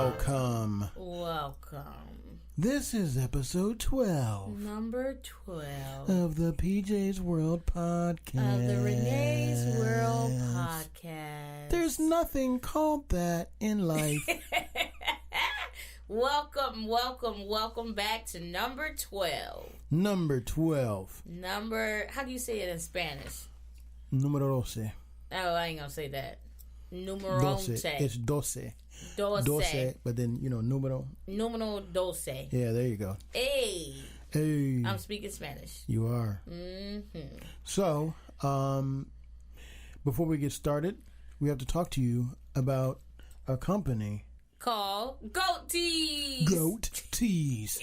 Welcome. This is episode 12. Number 12. Of the PJ's World Podcast. Of the Renee's World Podcast. There's nothing called that in life. Welcome back to number 12. Number 12. How do you say it in Spanish? Número 12. Oh, I ain't gonna say that. Numero 12. It's 12. 12. But then, número. Número 12. Yeah, there you go. Hey. Hey. I'm speaking Spanish. You are. Mm-hmm. So, before we get started, we have to talk to you about a company called Goat Tees. Goat Tees.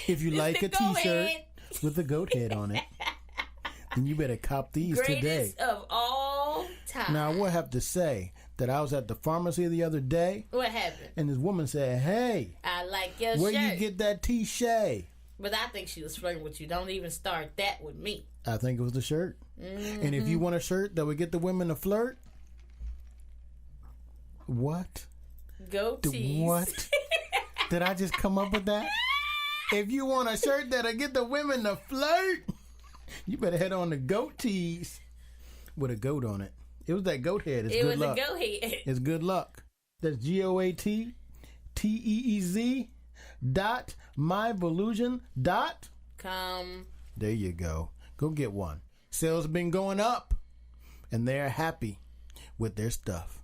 If you like a t-shirt with a goat head on it, then you better cop these Greatest today. Of all time. Now, I will have to say that I was at the pharmacy the other day. What happened? And this woman said, "Hey, I like your where shirt. you get that t-shirt?" But I think she was flirting with you. Don't even start that with me. I think it was the shirt. Mm-hmm. And if you want a shirt that would get the women to flirt, what? Goat Tees. What? Did I just come up with that? If you want a shirt that'll get the women to flirt, you better head on to Goat Tees with a goat on it. It was that goat head. It's good luck. It was a goat head. It's good luck. That's GOATTEEZ.myvolution.com. There you go. Go get one. Sales have been going up, and they're happy with their stuff.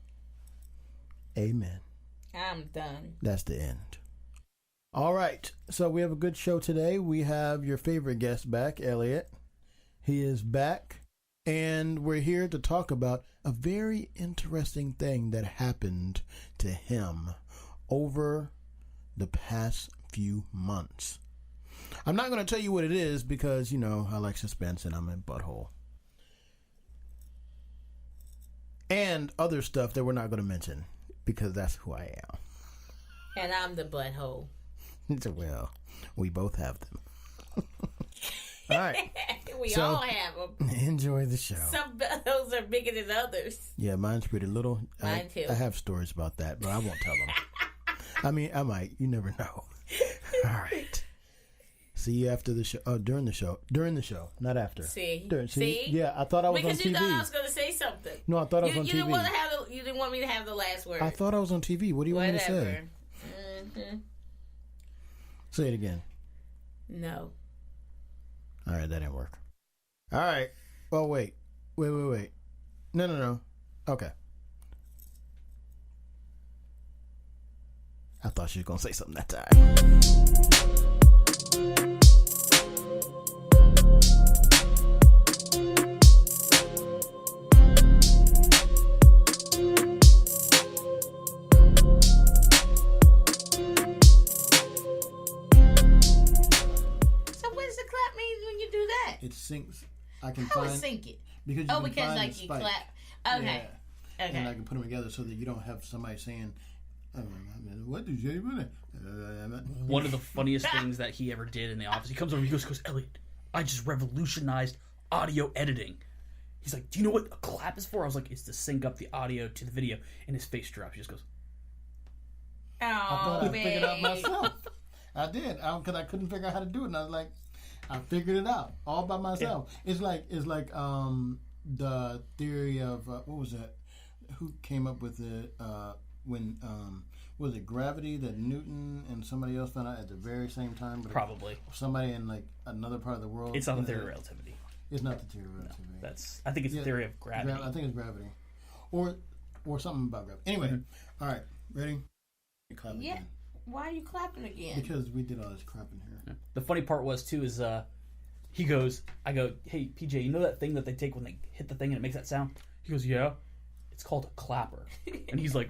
Amen. I'm done. That's the end. All right. So we have a good show today. We have your favorite guest back, Elliot. He is back. And we're here to talk about a very interesting thing that happened to him over the past few months. I'm not going to tell you what it is because, I like suspense and I'm a butthole. And other stuff that we're not going to mention because that's who I am. And I'm the butthole. Well, we both have them. All right. We all have them. Enjoy the show. Some of those are bigger than others. Yeah, mine's pretty little. Mine too. I have stories about that, but I won't tell them. I mean, I might. You never know. All right. See you after the show. Oh, during the show. During the show, not after. See? Yeah, I thought I was on TV. Because you thought I was going to say something. No, I thought I was on TV. You didn't want me to have the last word. I thought I was on TV. What do you want me to say? Mm-hmm. Say it again. No. All right, that didn't work. All right. Oh, wait. No. Okay. I thought she was going to say something that time. It syncs. I can How find. it sync it? Because you clap. Okay. Yeah. Okay. And I can put them together so that you don't have somebody saying, "What did you do?" One of the funniest things that he ever did in the office. He comes over. He goes, "Elliot, I just revolutionized audio editing." He's like, "Do you know what a clap is for?" I was like, "It's to sync up the audio to the video." And his face drops. He just goes, "Oh, I thought I figured it out myself." I did because I couldn't figure out how to do it, and I was like. I figured it out all by myself. Yeah. It's like the theory of what was that? Who came up with it? When was it gravity that Newton and somebody else found out at the very same time? But probably somebody in like another part of the world. It's not the theory of relativity. It's not the theory of relativity. No, I think it's the theory of gravity. I think it's gravity, or something about gravity. Anyway, All right, ready? Clap again. Why are you clapping again? Because we did all this crap in here. The funny part was too is I go, "Hey PJ, you know that thing that they take when they hit the thing and it makes that sound?" He goes, "Yeah, it's called a clapper." And he's like,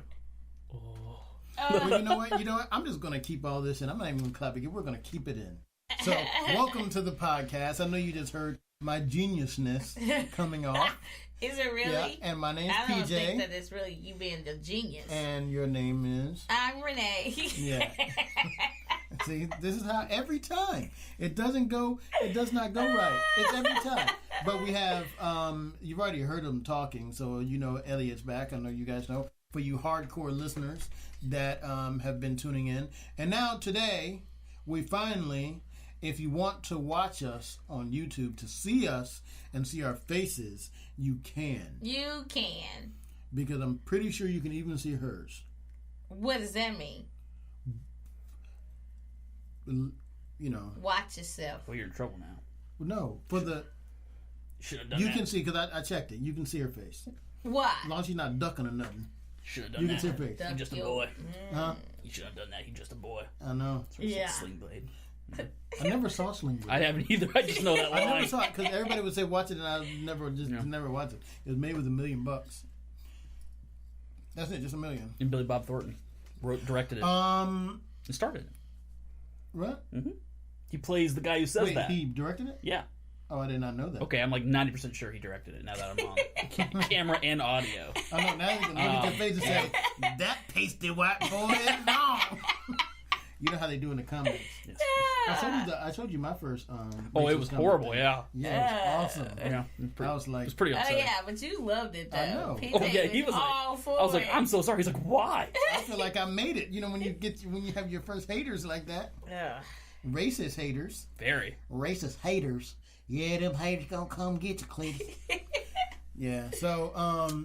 "Oh." Well, you know what? I'm just gonna keep all this in. I'm not even gonna clap again. We're gonna keep it in. So, welcome to the podcast. I know you just heard my geniusness coming off. Is it really? Yeah, and my name's PJ. I don't think that it's really you being the genius. And your name is? I'm Renee. Yeah. See, this is how every time it does not go right. It's every time. But we have, you've already heard them talking, so Elliot's back. I know you guys know. for you hardcore listeners that have been tuning in. And now today, we finally, if you want to watch us on YouTube, to see us and see our faces, you can. You can. Because I'm pretty sure you can even see hers. What does that mean? You know. Watch yourself. Well, you're in trouble now. No, for the... Should have done you that. can see, because I checked it. You can see her face. Why? As long as she's not ducking or nothing. Should have done You that. can see her face. He's just a boy. Huh? You should have done that. He's just a boy. I know. Yeah. Sling Blade. I never saw Sling Blade. I haven't either. I just know that I never line. saw it because everybody would say watch it, and I never never watched it. It was made with $1 million. That's it, just $1 million. And Billy Bob Thornton directed it. And started it. What? Mm-hmm. He plays the guy who says Wait, that. he directed it? Yeah. Oh, I did not know that. Okay, I'm like 90% sure he directed it now that I'm on camera and audio. I know, now you can look at your face and say, that pasty white boy is wrong. You know how they do in the comments. Yes. I told you my first. Oh, it racist was comment horrible, thing. yeah. Yeah, it was awesome. Yeah. I was like, It was pretty Oh, upsetting. yeah, but you loved it, though. I know. Oh, yeah, he was all like, for I was like, it. I'm so sorry. He's like, why? I feel like I made it. You know, when you have your first haters like that, Yeah. racist haters, Very. racist haters. Yeah, them haters gonna come get you, Cletus. Yeah. So,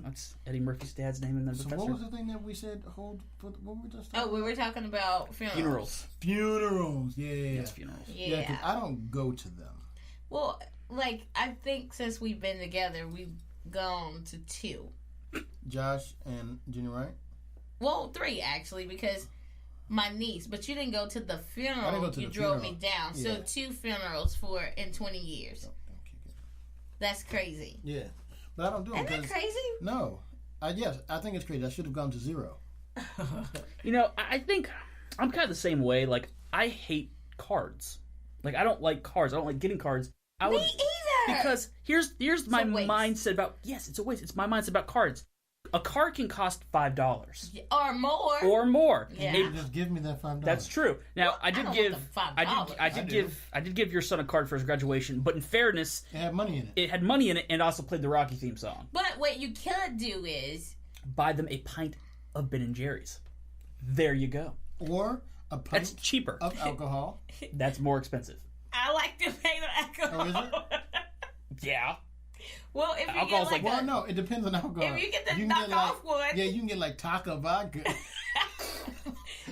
That's Eddie Murphy's dad's name in the so professor. what was the thing that we said? What were we just talking Oh, we were talking about Funerals. Funerals. Yeah. Yes, funerals. Yeah, because I don't go to them. Well, like, I think since we've been together, we've gone to 2. Josh and Jenny Wright. Well, 3, actually, because my niece. But you didn't go to the funeral. I didn't go to you the drove funeral. me down. Yeah. So 2 funerals in 20 years. Don't kick it. That's crazy. Yeah, but I don't do them Isn't that because crazy? no. Yes, I think it's crazy. I should have gone to 0. You know, I think I'm kind of the same way. Like, I hate cards. Like, I don't like cards. I don't like getting cards. I Me would, either. because here's my a waste. mindset about, yes, it's a waste. It's my mindset about cards. A card can cost $5 Or more. or more. Yeah. It- Just give me that $5. that's true. Now, Well, I I did don't give want the $5. I I did do. give your son a card for his graduation, but in fairness, It had money in it. it had money in it and also played the Rocky theme song. But what you could do is Buy them a pint of Ben and Jerry's. There you go. Or a That's pint cheaper. of alcohol. That's more expensive. I like to pay the alcohol. Oh, is Yeah. Well, if you Alcohol's get like- Well, no, it depends on alcohol. If you get the can knockoff one. Yeah, you can get like Taka vodka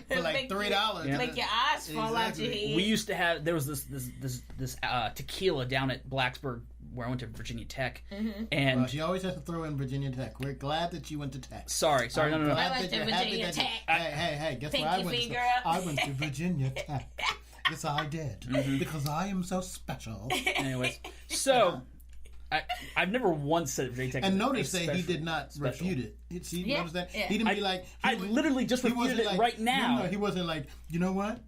for like Make $3. Yeah. make your eyes fall out your Exactly. head. We used to have there was this tequila down at Blacksburg where I went to Virginia Tech, and Well, she always has to throw in Virginia Tech. We're glad that you went to Tech. sorry, no. I went Glad that to you're happy Virginia that you- Tech. Hey, guess Pinky where I went finger to? up. I went to Virginia Tech. Yes, I did. Mm-hmm. Because I am so special. Anyways, so I've never once said Virginia Tech. And is notice that he special. did not special. refute it. See, Yeah, notice that? yeah. He didn't be like... I literally just he wasn't refuted it right now. No, he wasn't like, you know what?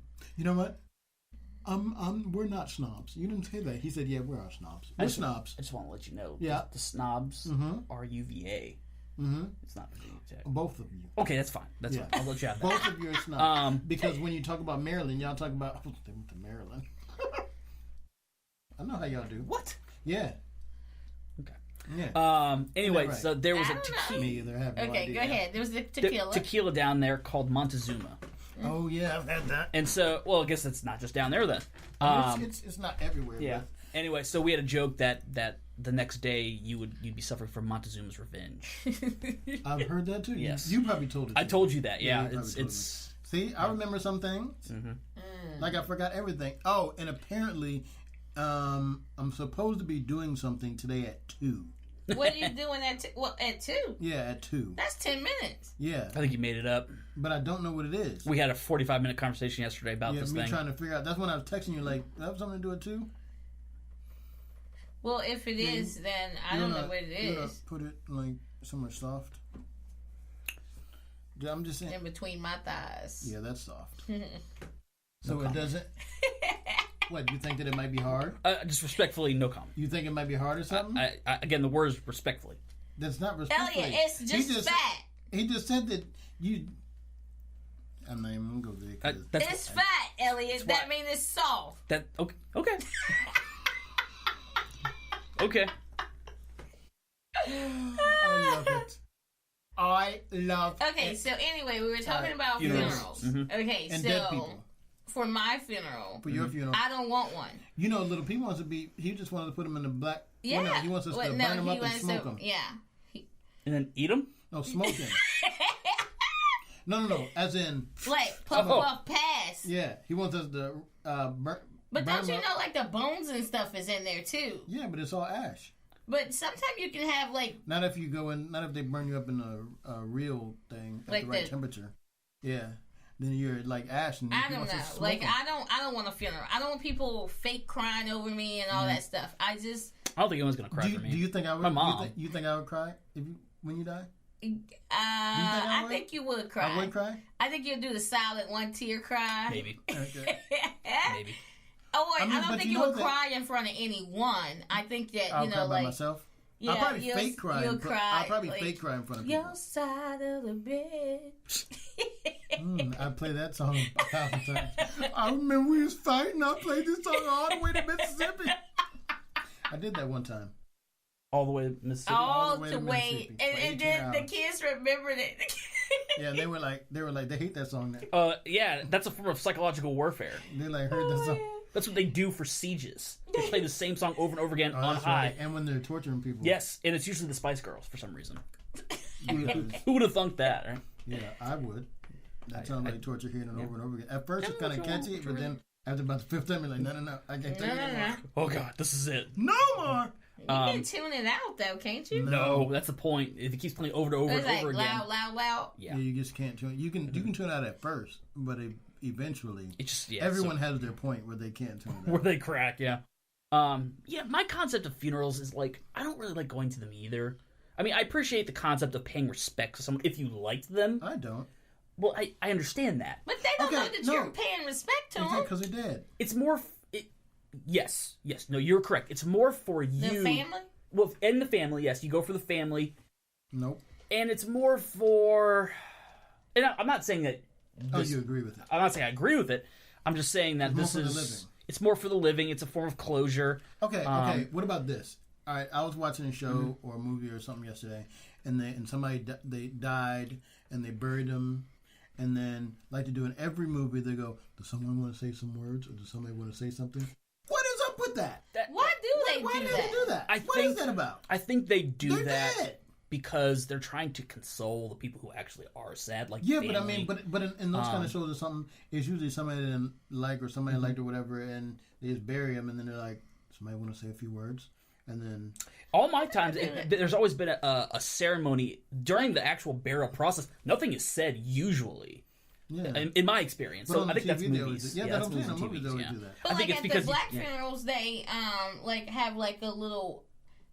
We're not snobs. You didn't say that. He said, yeah, we are snobs. We're snobs. I just want to let you know. Yeah. The snobs Mhm. are UVA. Mm-hmm. It's not Virginia Tech. Both of you. Okay, that's fine. That's Yeah. fine. I'll let you have that. Both of you are snobs. Um, Because when you talk about Maryland, y'all talk about... Oh, they went to Maryland. I know how y'all do. What? Yeah. Okay. Yeah. Anyway, right? so there was I a don't know. tequila. Me either. I have no Okay, idea. go ahead. There was the te- tequila. tequila down there called Montezuma. Oh, yeah, I've had that. And so, well, I guess it's not just down there then. It's not everywhere. Yeah. Anyway, so we had a joke that the next day you'd be suffering from Montezuma's revenge. But I've heard that too. Yes. You probably told it. I to told you that. Yeah, Yeah, you probably told it's See, I remember some things. Like I forgot everything. Oh, and apparently, I'm supposed to be doing something today at 2. What are you doing at 2? Yeah, at 2. That's 10 minutes. Yeah, I think you made it up. but I don't know what it is. We had a 45-minute conversation yesterday about Yeah, this me thing. trying to figure out. That's when I was texting you. Like, that have something to do with 2? Well, if it is, then I don't know what it You wanna is. put it like somewhere soft. Yeah, I'm just saying. In between my thighs. Yeah, that's soft. So it doesn't. What, you think that it might be hard? Just respectfully, no comment. You think it might be hard or something? Again, the word is respectfully. That's not respectful. Elliot, it's just fat. He just said that you. I'm not even gonna go there. 'cause It's fat, Elliot. That why- means it's soft. That okay. Okay. Okay. I love it. I love Okay, it. so anyway, we were talking about Funerals. funerals. Okay, And so dead people. for my funeral, For your funeral. I don't want one. You know, Little P wants to be, he just wanted to put them in the black. Yeah. Well, no, he wants us to burn them up and smoke them. Yeah. And then eat them? No, smoke them. No. As in, Like, puff, puff, pass. yeah, he wants us to burn. But burn don't you them up. know, like, the bones and stuff is in there, too. Yeah, but it's all ash. But sometimes you can have, like... Not if you go in. Not if they burn you up in a real thing at Like the right the- temperature. Yeah, then you're like ash. And I don't know. Like, I don't want a funeral. I don't want people fake crying over me and all that stuff. I don't think anyone's going to cry for me. Do you think I would? My mom. You think I would cry when you die? I think you would cry. I would cry. I think you'll do the silent one tear cry. Maybe. Okay. Maybe. Oh, wait, I mean, I don't but think you you know would that- cry in front of anyone. I think that, I'll you cry know, by like... myself. Yeah, I'll probably you'll- fake cry. you'll cry, I'll probably like, fake cry in front of Your people. side of the bed. I play that song 1,000 times. I remember we was fighting. I played this song all the way to Mississippi. I did that one time. All the way to Mississippi? All the way the to way. Mississippi for And 18 then the hours. kids remembered it. Yeah, they were like, they hate that song now. Yeah, that's a form of psychological warfare. They like heard that song. That's what they do for sieges. They play the same song over and over again on That's high. right. And when they're torturing people. Yes, and it's usually the Spice Girls for some reason. Yeah, Who would have thunk that, right? yeah, I would. That sounds like torture hearing it over and over again. At first, it's kind of catchy, but then after about the fifth time, you're like, no, I can't take it anymore. Oh, God, this is it. No more. You can tune it out, though, can't you? No, that's the point. If it keeps playing over and over It's and like over again. loud. Yeah. Yeah, you just can't tune it. You can tune it out at first, but eventually, It just, everyone has their point where they can't tune it where out. they crack, yeah. My concept of funerals is like, I don't really like going to them either. I mean, I appreciate the concept of paying respect to someone if you liked them. I don't. Well, I understand that. But they don't Okay, know that no. you're paying respect to It's them. because they're dead. It's more... Yes. No, you're correct. It's more for The you. family? Well, and the family, yes. You go for the family. Nope. And it's more for... And I'm not saying that... Oh, you agree with it. I'm not saying I agree with it. I'm just saying that It's more this for the is... living. It's more for the living. It's a form of closure. Okay. What about this? All right, I was watching a show or a movie or something yesterday, and somebody they died and they buried them, and then like to do in every movie, they go, "Does someone want to say some words, or does somebody want to say something?" What is up with that? Why do they Why do do that? they do that? What is that about? I think they do They're that dead. because they're trying to console the people who actually are sad. Like Yeah, family. but I mean, but in those kind of shows or something, it's usually somebody they didn't like or somebody liked or whatever, and they just bury them, and then they're like, "Somebody want to say a few words," and then. All my times, there's always been a ceremony during the actual burial process. Nothing is said usually, Yeah. in my experience. But So on I think TV, that's they movies. always do- yeah, that's that's what I'm saying. movies and Movies TVs, always yeah. do that. But I think like it's at because the black yeah. funerals, they like have like a little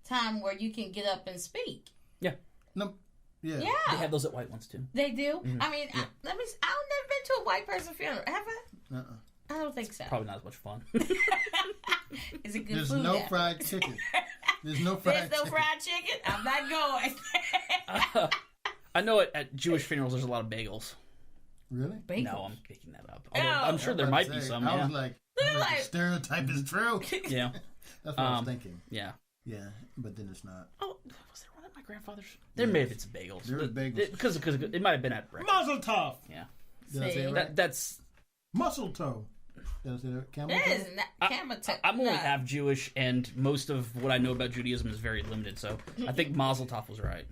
time where you can get up and speak. Yeah, No. Yeah. Yeah, they have those at white ones too. they do. I mean, I've never been to a white person funeral. Have I? Uh-uh. I don't think so. Probably not as much fun. Is it good There's food? no there? fried chicken. There's no fried There's no chicken. fried chicken. I'm not going. I know at Jewish funerals there's a lot of bagels. Really? Bagels. No, I'm making that up. Although Oh. I'm sure there might be some. I Yeah. was like, They're the like- stereotype is true. Yeah. That's what I was thinking. Yeah. Yeah, but then it's not. Oh, was there one at my grandfather's? There may have been some bagels. There was bagels. Because it might have been at breakfast. Muzzle toe. Yeah. Did I say it See. right? That's. Muscle toe. Did I say that? Camel That toe? is not camera toe. I'm only no. half Jewish, and most of what I know about Judaism is very limited. So I think Mazel Tov was right.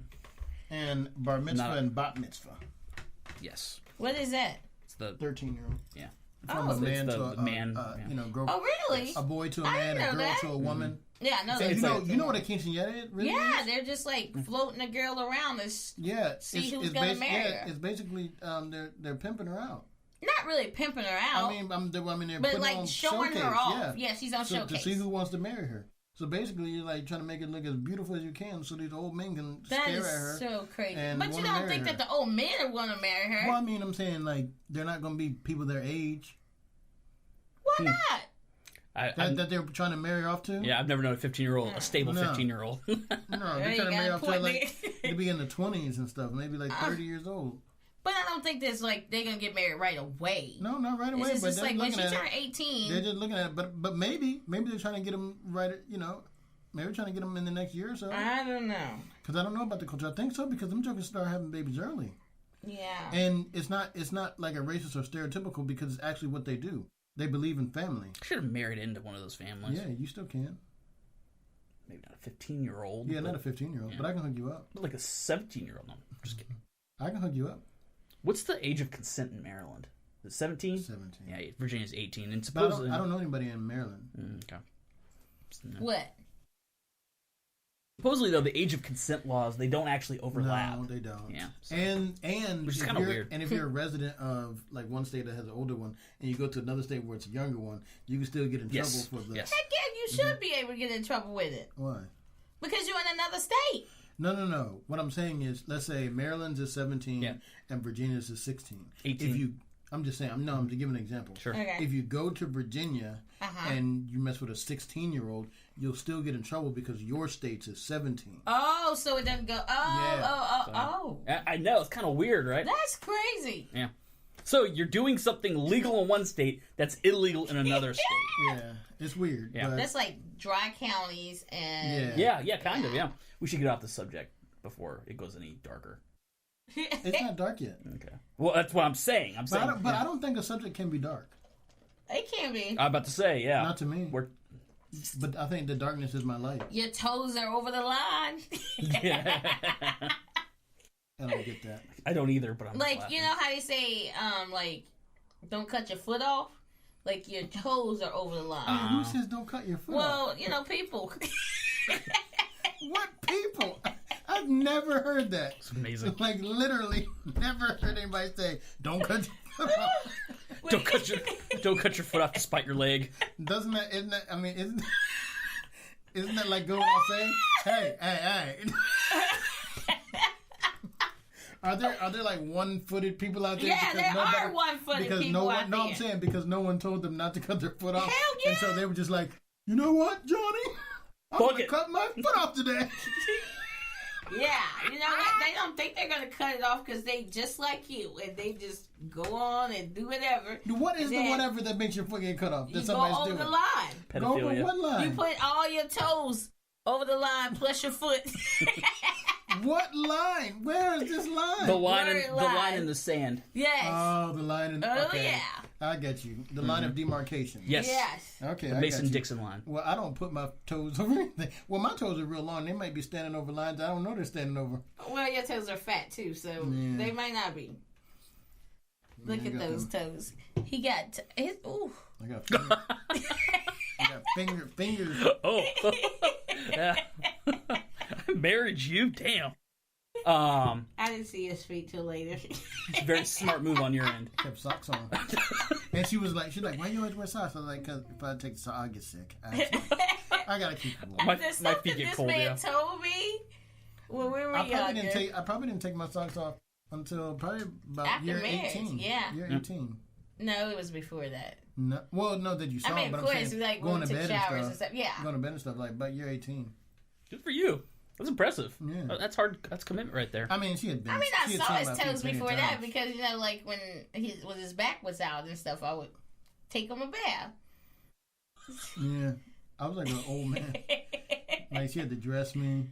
And bar mitzvah Not- and bat mitzvah. Yes. What is that? It's the 13-year-old. yeah. From a Oh. man It's to the a man, yeah. yeah. Girl. Oh, really? A boy to a I man, didn't a know girl that. to a woman. Yeah, I know And that. you know what a quinceañera really Yeah, is? they're just like floating a girl around. It's Yeah. See who's gonna marry her. It's basically they're pimping her out. not really pimping her out. I mean, they're but putting like on showing showcase, her off. Yeah. Yeah, she's on So, showcase. to see who wants to marry her. So basically, you're like trying to make it look as beautiful as you can, so these old men can That stare is at her. so crazy. and But you wanna don't marry think her. that the old men are going to marry her? Well, I mean, I'm saying like they're not going to be people their age Why not? that they're trying to marry off to. Yeah, I've never known a 15-year-old, a stable No. 15-year-old. No, There they're trying you to got marry a off to point, like nigga. to be in the 20s and stuff, maybe like 30 years old. But I don't think that's like they're going to get married right away. No, not right away. It's But just they're like when looking she at turned it. 18. They're just looking at it, but maybe they're trying to get them right. You know, Maybe trying to get them in the next year or so. I don't know. Because I don't know about the culture. I think so because them jokers start having babies early. Yeah. And it's not like a racist or stereotypical because it's actually what they do. They believe in family. I should have married into one of those families. Yeah, you still can. Maybe not a 15-year-old. Yeah, not a 15-year-old, but I can hook you up. Like a 17-year-old. No, I'm just kidding. I can hook you up. What's the age of consent in Maryland? Is it 17? 17. Yeah, Virginia's 18. And But supposedly... I don't know anybody in Maryland. Okay. What? Supposedly, though, the age of consent laws, they don't actually overlap. No, they don't. Yeah. So. And Which is if kind of you're- weird. And if you're a resident of like one state that has an older one, and you go to another state where it's a younger one, you can still get in trouble for the. Yes. Heck yeah, you should be able to get in trouble with it. Why? Because you're in another state. No. What I'm saying is, let's say Maryland's is 17 and Virginia's is 16. 18. I'm just saying. I'm just giving an example. Sure. Okay. If you go to Virginia and you mess with a 16-year-old, you'll still get in trouble because your state's is 17. Oh, so it doesn't go. Oh. I know. It's kind of weird, right? That's crazy. Yeah. So you're doing something legal in one state that's illegal in another state. Yeah, it's weird. Yeah. But That's like dry counties and. Yeah, kind of, yeah. We should get off the subject before it goes any darker. it's not dark yet. Okay. Well, that's what I'm saying. But I don't think a subject can be dark. It can be. I'm about to say, yeah. Not to me. But I think the darkness is my light. Your toes are over the line. Yeah. I don't get that. I don't either, but I'm Like, laughing. you know how they say, like, don't cut your foot off? Like, your toes are over the line. Who says don't cut your foot off? Well, you know, people. What people? I've never heard that. It's amazing. Like, literally, never heard anybody say, don't cut your foot off. Don't cut your foot off to spite your leg. Isn't that like going out saying, hey. Are there like one-footed people out there? Yeah, because there nobody- are one-footed because people no one, out No, there. I'm saying because no one told them not to cut their foot off. Hell yeah. And so they were just like, you know what, Johnny? I'm Fuck going to it. cut my foot off today. Yeah, you know, they don't think they're going to cut it off because they just like you. And they just go on and do whatever. What is the Then whatever that makes your foot get cut off? You That go somebody's over doing? the line. Go over Pedophilia. what line? You put all your toes over the line plus your foot. What line? Where is this line? The line line. in the sand. Yes. Oh, the line in Oh, okay. yeah. I get you. The line of demarcation. Yes. Yes. Okay, The I got you. Mason-Dixon line. Well, I don't put my toes over anything. Well, my toes are real long. They might be standing over lines I don't know they're standing over. Well, your toes are fat too, so they might not be. Look I at got those toes. He got his. Ooh. I got fingers. I got fingers. Oh. Yeah. I married you? Damn. I didn't see his feet till later. It's a very smart move on your end. Kept socks on. And she's like, why you always wear socks? I was like, because if I take the socks, I'll get sick. I gotta keep them on. My There's feet something get this cold, man yeah. told me when we were I younger. probably didn't take my socks off until probably about After year marriage, 18. yeah. Year 18. No, it was before that. No, well, no, that you saw. I mean, but of I'm course, saying, like going when to we took bed showers and and stuff. stuff. Yeah. Going to bed and stuff like about year 18. Good for you. That's impressive. Yeah. That's hard. That's commitment right there. I mean, she had been. I mean, I she had saw seen his my feet toes plenty of before that times. because, you know, like when his back was out and stuff, I would take him a bath. Yeah, I was like an old man. Like she had to dress me.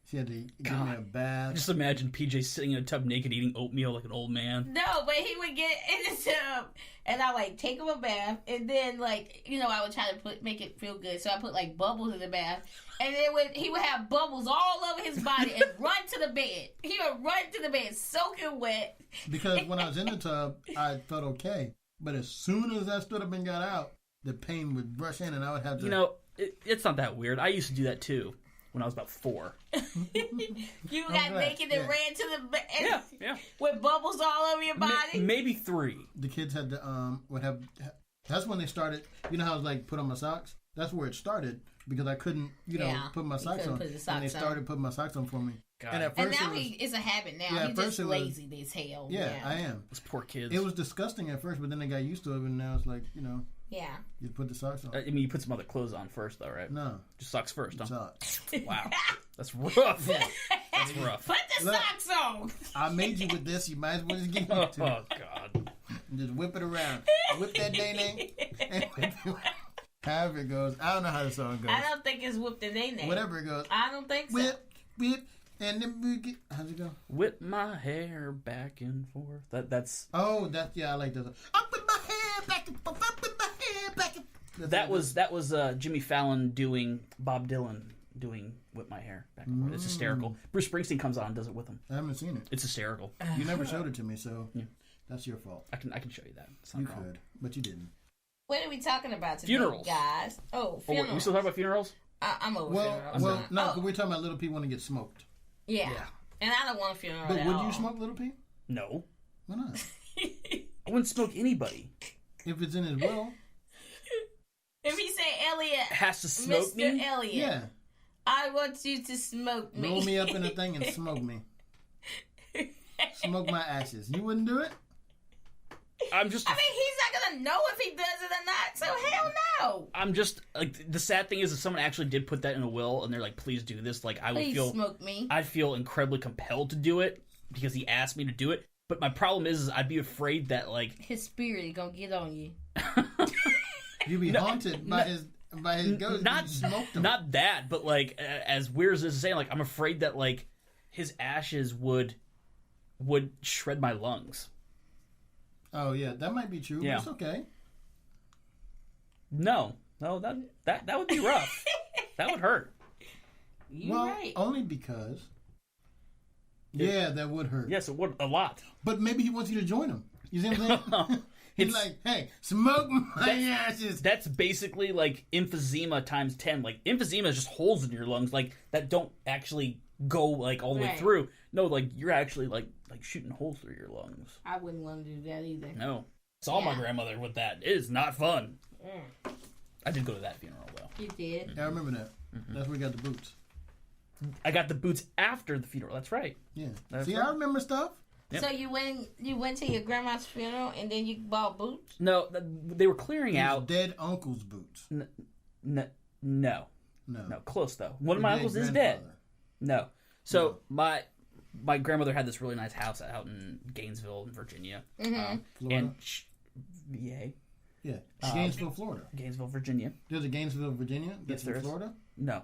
She had to give me a bath. Just imagine PJ sitting in a tub naked eating oatmeal like an old man. No, but he would get in the tub, and I like take him a bath, and then like I would try to make it feel good, so I put like bubbles in the bath, and then he would have bubbles all over his body and run to the bed. He would run to the bed, soaking wet. Because when I was in the tub, I felt okay. But as soon as I stood up and got out, the pain would rush in, and I would have to. You know, it's not that weird. I used to do that too when I was about 4. You got glad. naked and Yeah. ran to the bed. Yeah. With bubbles all over your body. Maybe 3. The kids had to would have. That's when they started. You know how I was like put on my socks. That's where it started because I couldn't, put my socks couldn't on. put the And socks they started putting my socks on for me. God. And at And first now it was, it's a habit now. Yeah, at He's first just it was- lazy as hell. yeah, I am. Those poor kids. It was disgusting at first, but then they got used to it, and now it's like Yeah. you put the socks on. I mean, you put some other clothes on first, though, right? No, Just socks first, huh? socks. Wow. That's rough. Yeah. That's rough. Put the Look. socks on. I made you with this. You might as well just get Oh, used to it. God. And just whip it around. Whip that day and whip it around. However it goes. I don't know how the song goes. I don't think it's whip the nay nay. Whatever it goes. I don't think so. Whip, and then we get. How's it go? Whip my hair back and forth. That's. Oh, yeah, I like that. Up with my hair back and forth. Up with my hair back and forth. That was Jimmy Fallon doing Bob Dylan doing Whip My Hair back and forth. It's hysterical. Bruce Springsteen comes on and does it with him. I haven't seen it. It's hysterical. You never showed it to me, so that's your fault. I can show you that. It's not You wrong. could, but you didn't. What are we talking about today, Funerals. guys? Oh, Oh, funerals. wait, we still talking about funerals? I'm over funerals. Well, no, 'cause we're talking about Little P want to get smoked. Yeah. And I don't want a funeral But at would all. you smoke Little P? No. Why not? I wouldn't smoke anybody. If it's in his will. If he say Elliot, Has to smoke Mr. me? Elliot, Yeah. I want you to smoke me. Roll me up in a thing and smoke me. Smoke my ashes. You wouldn't do it? I'm just. I mean, he's not gonna know if he does it or not. So hell no. I'm just like the sad thing is if someone actually did put that in a will and they're like, please do this, like I would Please feel smoke me. I'd feel incredibly compelled to do it because he asked me to do it. But my problem is I'd be afraid that like His spirit is gonna get on you. You'd be haunted by his ghost. not You smoked him. not that, but like as weird as this is saying, like I'm afraid that like his ashes would shred my lungs. Oh yeah, that might be true. Yeah. But it's okay. No, that would be rough. That would hurt. You Well, right. only because. Yeah, that would hurt. Yes, it would a lot. But maybe he wants you to join him. You see what I'm saying? He's like, hey, smoke my ashes. That's basically like emphysema times 10. Like emphysema is just holes in your lungs, like that don't actually go like all the way Right. through. No, like you're actually like shooting holes through your lungs. I wouldn't want to do that either. No, saw my grandmother with that. It is not fun. Mm. I did go to that funeral though. You did. Yeah, I remember that. That's where we got the boots. I got the boots after the funeral. That's right. Yeah. That's See, right. I remember stuff. Yep. So you went to your grandma's funeral and then you bought boots? No, they were clearing His out. dead uncle's boots. No, No. close though. One of Your my dead uncles is dead. grandfather. No. So my grandmother had this really nice house out in Gainesville, Virginia. Mm-hmm. Florida. And Yeah. Gainesville, Florida. Gainesville, Virginia. There's a Gainesville, Virginia. That's there in is. Florida. No.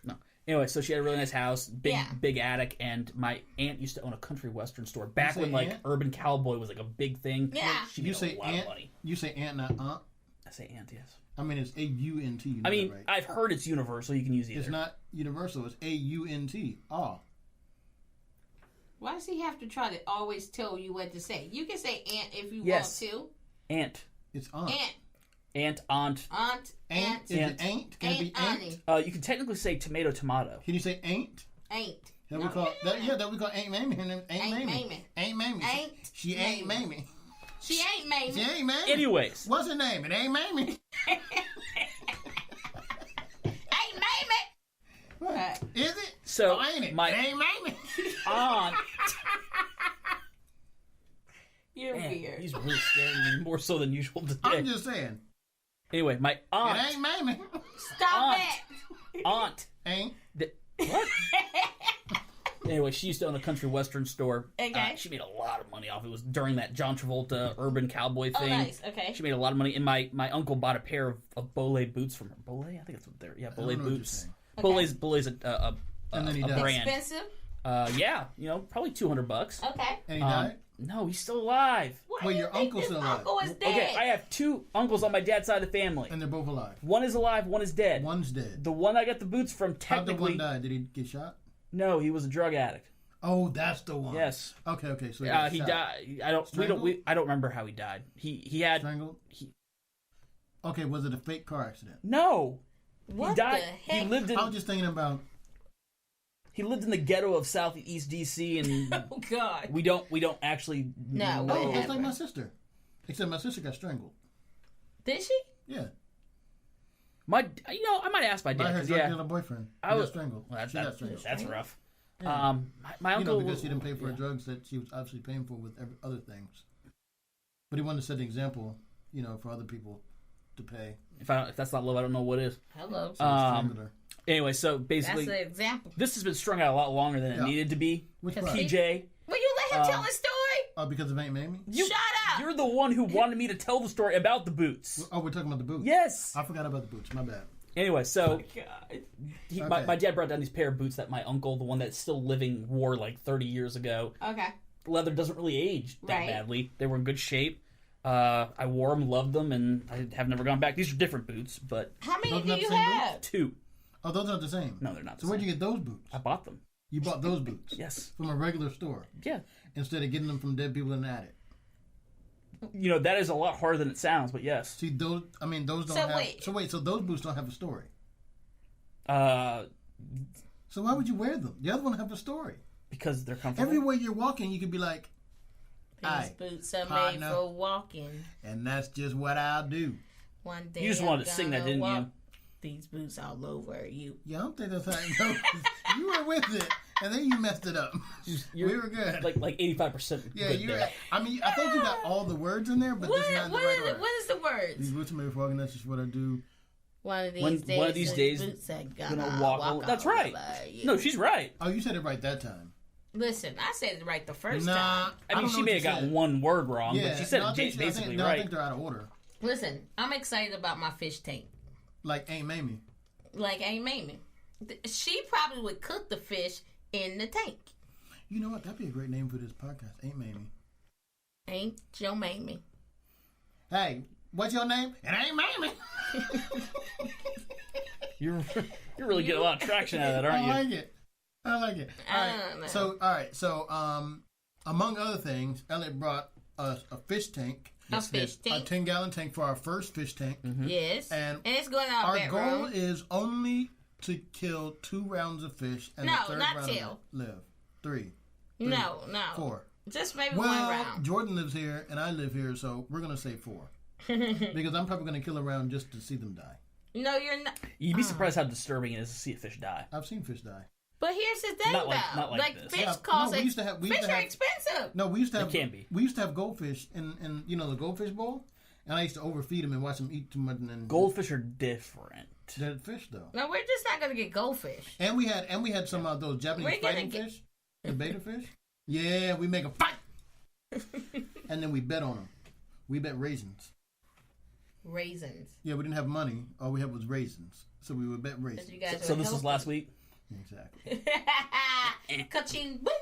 No. Anyway, so she had a really nice house, big attic, and my aunt used to own a country western store back say when like aunt? urban cowboy was like a big thing. Yeah. She You made say a lot aunt. of money. You say aunt, not aunt. I say aunt, yes. I mean, it's A-U-N-T. You know I mean, that, right? I've heard it's universal. You can use either. It's not universal. It's A-U-N-T. Ah. Why does he have to try to always tell you what to say? You can say aunt if you Yes. want to. Aunt. It's aunt. Aunt. Aunt, aunt. Aunt. Aunt. Is Aunt. it ain't? Can it be Aunt. ain't? You can technically say tomato. Can you say ain't? Ain't. That we call that we call Aunt Mamie. Her name Aunt Aunt Mamie. Mamie. Aunt Mamie. Ain't She ain't Mamie. She ain't Mamie. She ain't Mamie. Anyways. What's her name? It ain't Mamie. Ain't Mamie. Right. Is it? So Oh, ain't it? my It ain't Mamie. aunt. You're Man, weird. he's really scaring me more so than usual today. I'm just saying. Anyway, my It aunt. ain't Mamie. Stop Aunt. it. Aunt. Ain't. What? Anyway, she used to own a country western store. Okay. She made a lot of money off it. It was during that John Travolta urban cowboy Oh, thing. nice. Okay. She made a lot of money, and my uncle bought a pair of Bolet boots from her. Bolet? I think that's what they're. Yeah, I don't Bolet know what you're boots. saying. Bolet's a And then he a died. brand. Expensive? Yeah, probably $200. Okay. And he died? No, he's still alive. Why Well, do you your think uncle's this still alive. uncle is dead? Okay, I have two uncles on my dad's side of the family. And they're both alive. One is alive, one is dead. One's dead. The one I got the boots from How'd the technically. one die? Did he get shot? No, he was a drug addict. Oh, that's the one. Yes. Okay. So he got He shot. died. Strangled? I don't remember how he died. He had Strangled? Okay, was it a fake car accident? no. What He died. the heck? He lived in I was just thinking about. the ghetto of Southeast DC, and Oh, God. we don't actually No, know. Oh, whatever. just like my sister. Except my sister got strangled. Did she? Yeah. I might ask my By dad her because drug dealer boyfriend. He I got was strangled. well, She got strangled. that's rough. Yeah. My uncle because she didn't pay for her yeah. drugs that she was obviously paying for with other things. But he wanted to set the example, for other people to pay. If that's not love, I don't know what is. Hello. So he strangled her. Anyway, so That's basically, an example. this has been strung out a lot longer than it Yeah. needed to be. Which Cause part? he- TJ, Will you let him tell his story? Oh, because of Aunt Mamie? Shut You're the one who wanted me to tell the story about the boots. Oh, we're talking about the boots. Yes. I forgot about the boots. My bad. Anyway, so God. my dad brought down these pair of boots that my uncle, the one that's still living, wore like 30 years ago. Okay. The leather doesn't really age that Right. badly. They were in good shape. I wore them, loved them, and I have never gone back. These are different boots, but How many Those do not the you same have? 2. Oh, those aren't the same. No, they're not. So where'd you get those boots? I bought them. You bought those boots Yes. from a regular store Yeah. instead of getting them from dead people in the attic. You know, that is a lot harder than it sounds, but yes. See, those don't So have. wait. So those boots don't have a story. Uh, So why would you wear them? The other one have a story. because they're comfortable. Everywhere you're walking, you could be like, These Aye, boots are partner. made for walking. and that's just what I'll do. One day You just wanted to sing that, didn't you? These boots all over you. Yeah, I don't think that's how it goes. You were with it, and then you messed it up. We were good. Like 85%. Yeah, good you. there. I mean, I think you got all the words in there, but What, this is not the what, right is, order. what is the words? These boots are made for walking. That's just what I do. One of these One days, of these these days, boots are gonna walk walk that's all right. over you. No, she's right. Oh, you said it right that time. Listen, I said it right the first Nah, time. I mean, don't she know may what have you gotten said. one word wrong, Yeah, but she said no, I it think basically I right. think they're out of order. Listen, I'm excited about my fish tank. Like Aunt Mamie. Like Aunt Mamie. She probably would cook the fish in the tank. You know what? That'd be a great name for this podcast. Aunt Mamie. Ain't your Mamie. Hey, what's your name? It ain't Mamie. You're really getting a lot of traction out of that, aren't I you? like it. I like it. I don't know. All right. So, among other things, Elliot brought us a fish tank. A fish A tank. 10-gallon tank for our first fish tank. Yes. And it's going in our Our goal bedroom. is only to kill 2 rounds of fish, and No, the 3rd not round till. live. 3, No. 4. Just maybe one Well, round. Jordan lives here, and I live here, so we're gonna say 4 because I'm probably gonna kill a round just to see them die. No, you're not. You'd be surprised how disturbing it is to see a fish die. I've seen fish die. But here's the thing, Not like- though. not like this. fish Yeah, cost. no, we used to have- we used fish to are have- expensive. No, we used to have. They can be. We used to have goldfish in the goldfish bowl, and I used to overfeed them and watch them eat too much, and then Goldfish are different. They're fish though. No, we're just not gonna get goldfish. And we had some of those Japanese We're gonna fighting get- fish, the beta fish. Yeah, we make a fight, and then we bet on them. We bet raisins. Raisins. Yeah, we didn't have money. All we had was raisins, so we would bet raisins. You guys So are this was healthy. last week. Exactly. Ka-ching, boom.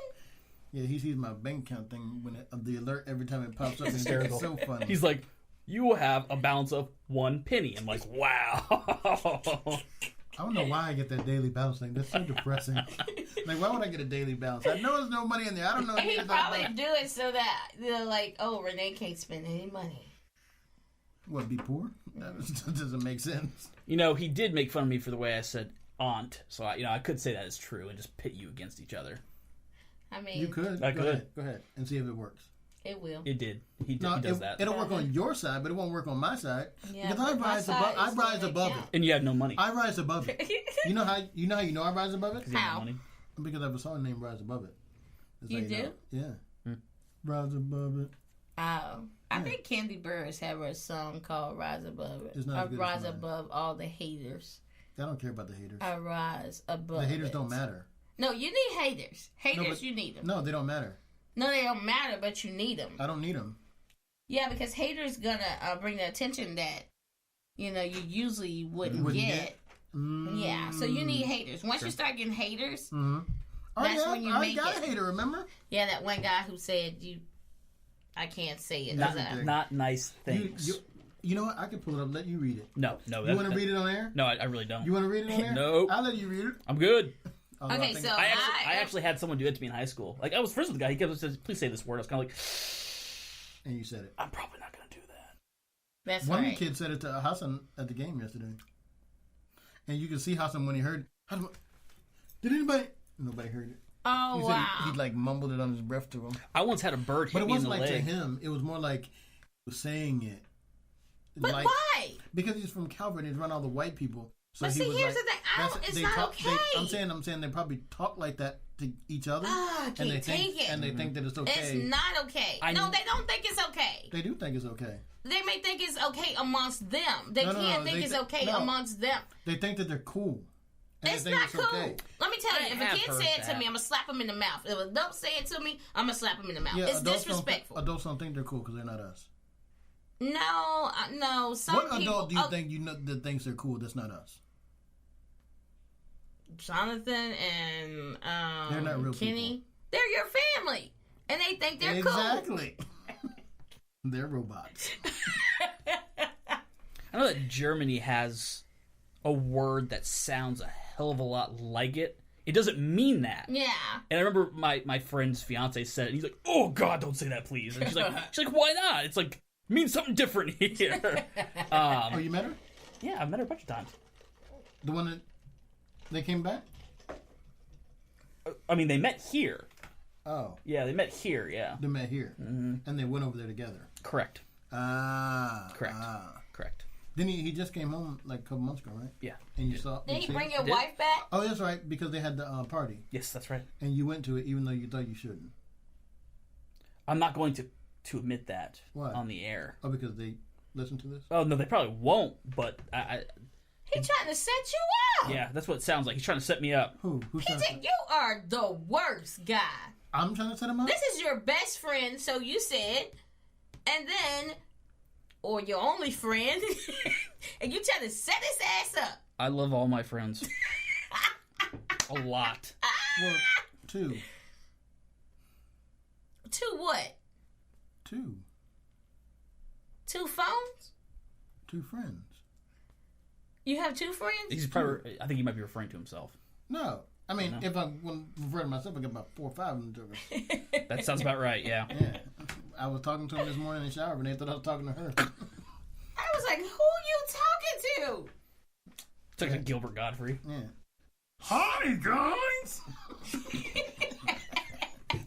Yeah, he sees my bank account thing when the alert every time it pops up. And Hysterical. it's so funny. He's like, you will have a balance of 1 penny. I'm like, wow. I don't know why I get that daily balance thing. That's so depressing. Like, why would I get a daily balance? I know there's no money in there. I don't know. He if probably do it so that like, oh, Renee can't spend any money. What, be poor? That doesn't make sense. You know, he did make fun of me for the way I said aunt. So, I could say that is true and just pit you against each other. I mean, You could. I Go could. ahead. Go ahead and see if it works. it will. It did. He No, does that. It'll work on your side, but it won't work on my side. Yeah, Because I but my rise side above. I is rise gonna above it. count. And you have no money. I rise above it. You know how you know I rise above it? You have How? no money. Because I have a song named Rise Above It. That's You how do? know. Yeah. Rise above it. Oh, I think Candy Burris have a song called "Rise Above It." It's not I as good as rise mine. above all the haters. I don't care about the haters. I rise above. The haters it. don't matter. No, you need haters. Haters, but- you need them. No, they don't matter. No, they don't matter, but you need them. I don't need them. Yeah, because haters gonna bring the attention that you usually wouldn't, Wouldn't get. Yeah, so you need haters. Once you start getting haters, Mm-hmm. That's when you I make got it. a hater, remember? yeah, that one guy who said I can't say it. Not, Is that- not nice things. You know what? I can pull it up, let you read it. No. You want to read it on air? No, I really don't. You want to read it on air? No. I'll let you read it. I'm good. Oh, no, Okay, I think- so I actually had someone do it to me in high school. Like, I was friends with the guy. He kept saying, please say this word. I was kind of like, And you said it. I'm probably not going to do that. that's One right. of the kids said it to Hassan at the game yesterday. And you can see Hassan when he heard, Hassan, did anybody? Nobody heard it. Oh He wow! said he like mumbled it on his breath to him. I once had a bird hit But it me in the wasn't like to leg. him. It was more like he was saying it. But like, why? Because he's from Calvert and he's around all the white people. So But he see, was here's like, the thing. It's they not talk- okay. I'm saying they probably talk like that to each other. Ah, I and can't they think take it. and they think that it's okay. It's not okay. No, they don't think it's okay. They do think it's okay. They may think it's okay amongst them. They No, can't no, think they it's thi- okay no. amongst them. They think that they're cool. And It's they think not cool. okay. Let me tell you, if a have kid heard say it to that. me, I'm gonna slap him in the mouth. If an adult say it to me, I'm gonna slap him in the mouth. Yeah, It's adults disrespectful. Adults don't think they're cool because they're not us. No. Some What people, adult do you think that thinks they're cool that's not us? Jonathan and They're not real Kenny. people. They're your family, and they think they're Exactly. They're robots. I know that Germany has a word that sounds a hell of a lot like it. It doesn't mean that. cool. Yeah. And I remember my friend's fiance said it, and he's like, "Oh God, don't say that, please." And she's like, "Why not?" It's like, it means something different here. Oh, you met her? Yeah, I've met her a bunch of times. The one that they came back? I mean, they met here. Oh, Yeah, they met here. Yeah, they met here, and they went over there together. correct. Correct. Correct. Then he just came home like a couple months ago, right? Yeah. And you saw. Did you he see bring it? your did. wife back? Oh, that's right, because they had the party, Yes, that's right. and you went to it even though you thought you shouldn't. I'm not going to admit that Why? on the air. Oh, because they listened to this. Oh no, they probably won't. But I He trying to set you up. yeah, that's what it sounds like. He's trying to set me up. Who's He trying said, you are the worst guy. I'm trying to set him up. This is your best friend, so you said, and then, or your only friend, and you trying to set his ass up. I love all my friends a lot. Well, two. To what? Two phones? Two friends. You have two friends? He's probably. I think he might be referring to himself. No, I mean if I want to refer to myself, I got about 4 or 5 of them. That sounds about right. Yeah. Yeah, I was talking to him this morning in the shower, and they thought I was talking to her. I was like, who you talking to? It's like a Gilbert Godfrey. Yeah. Hi guys.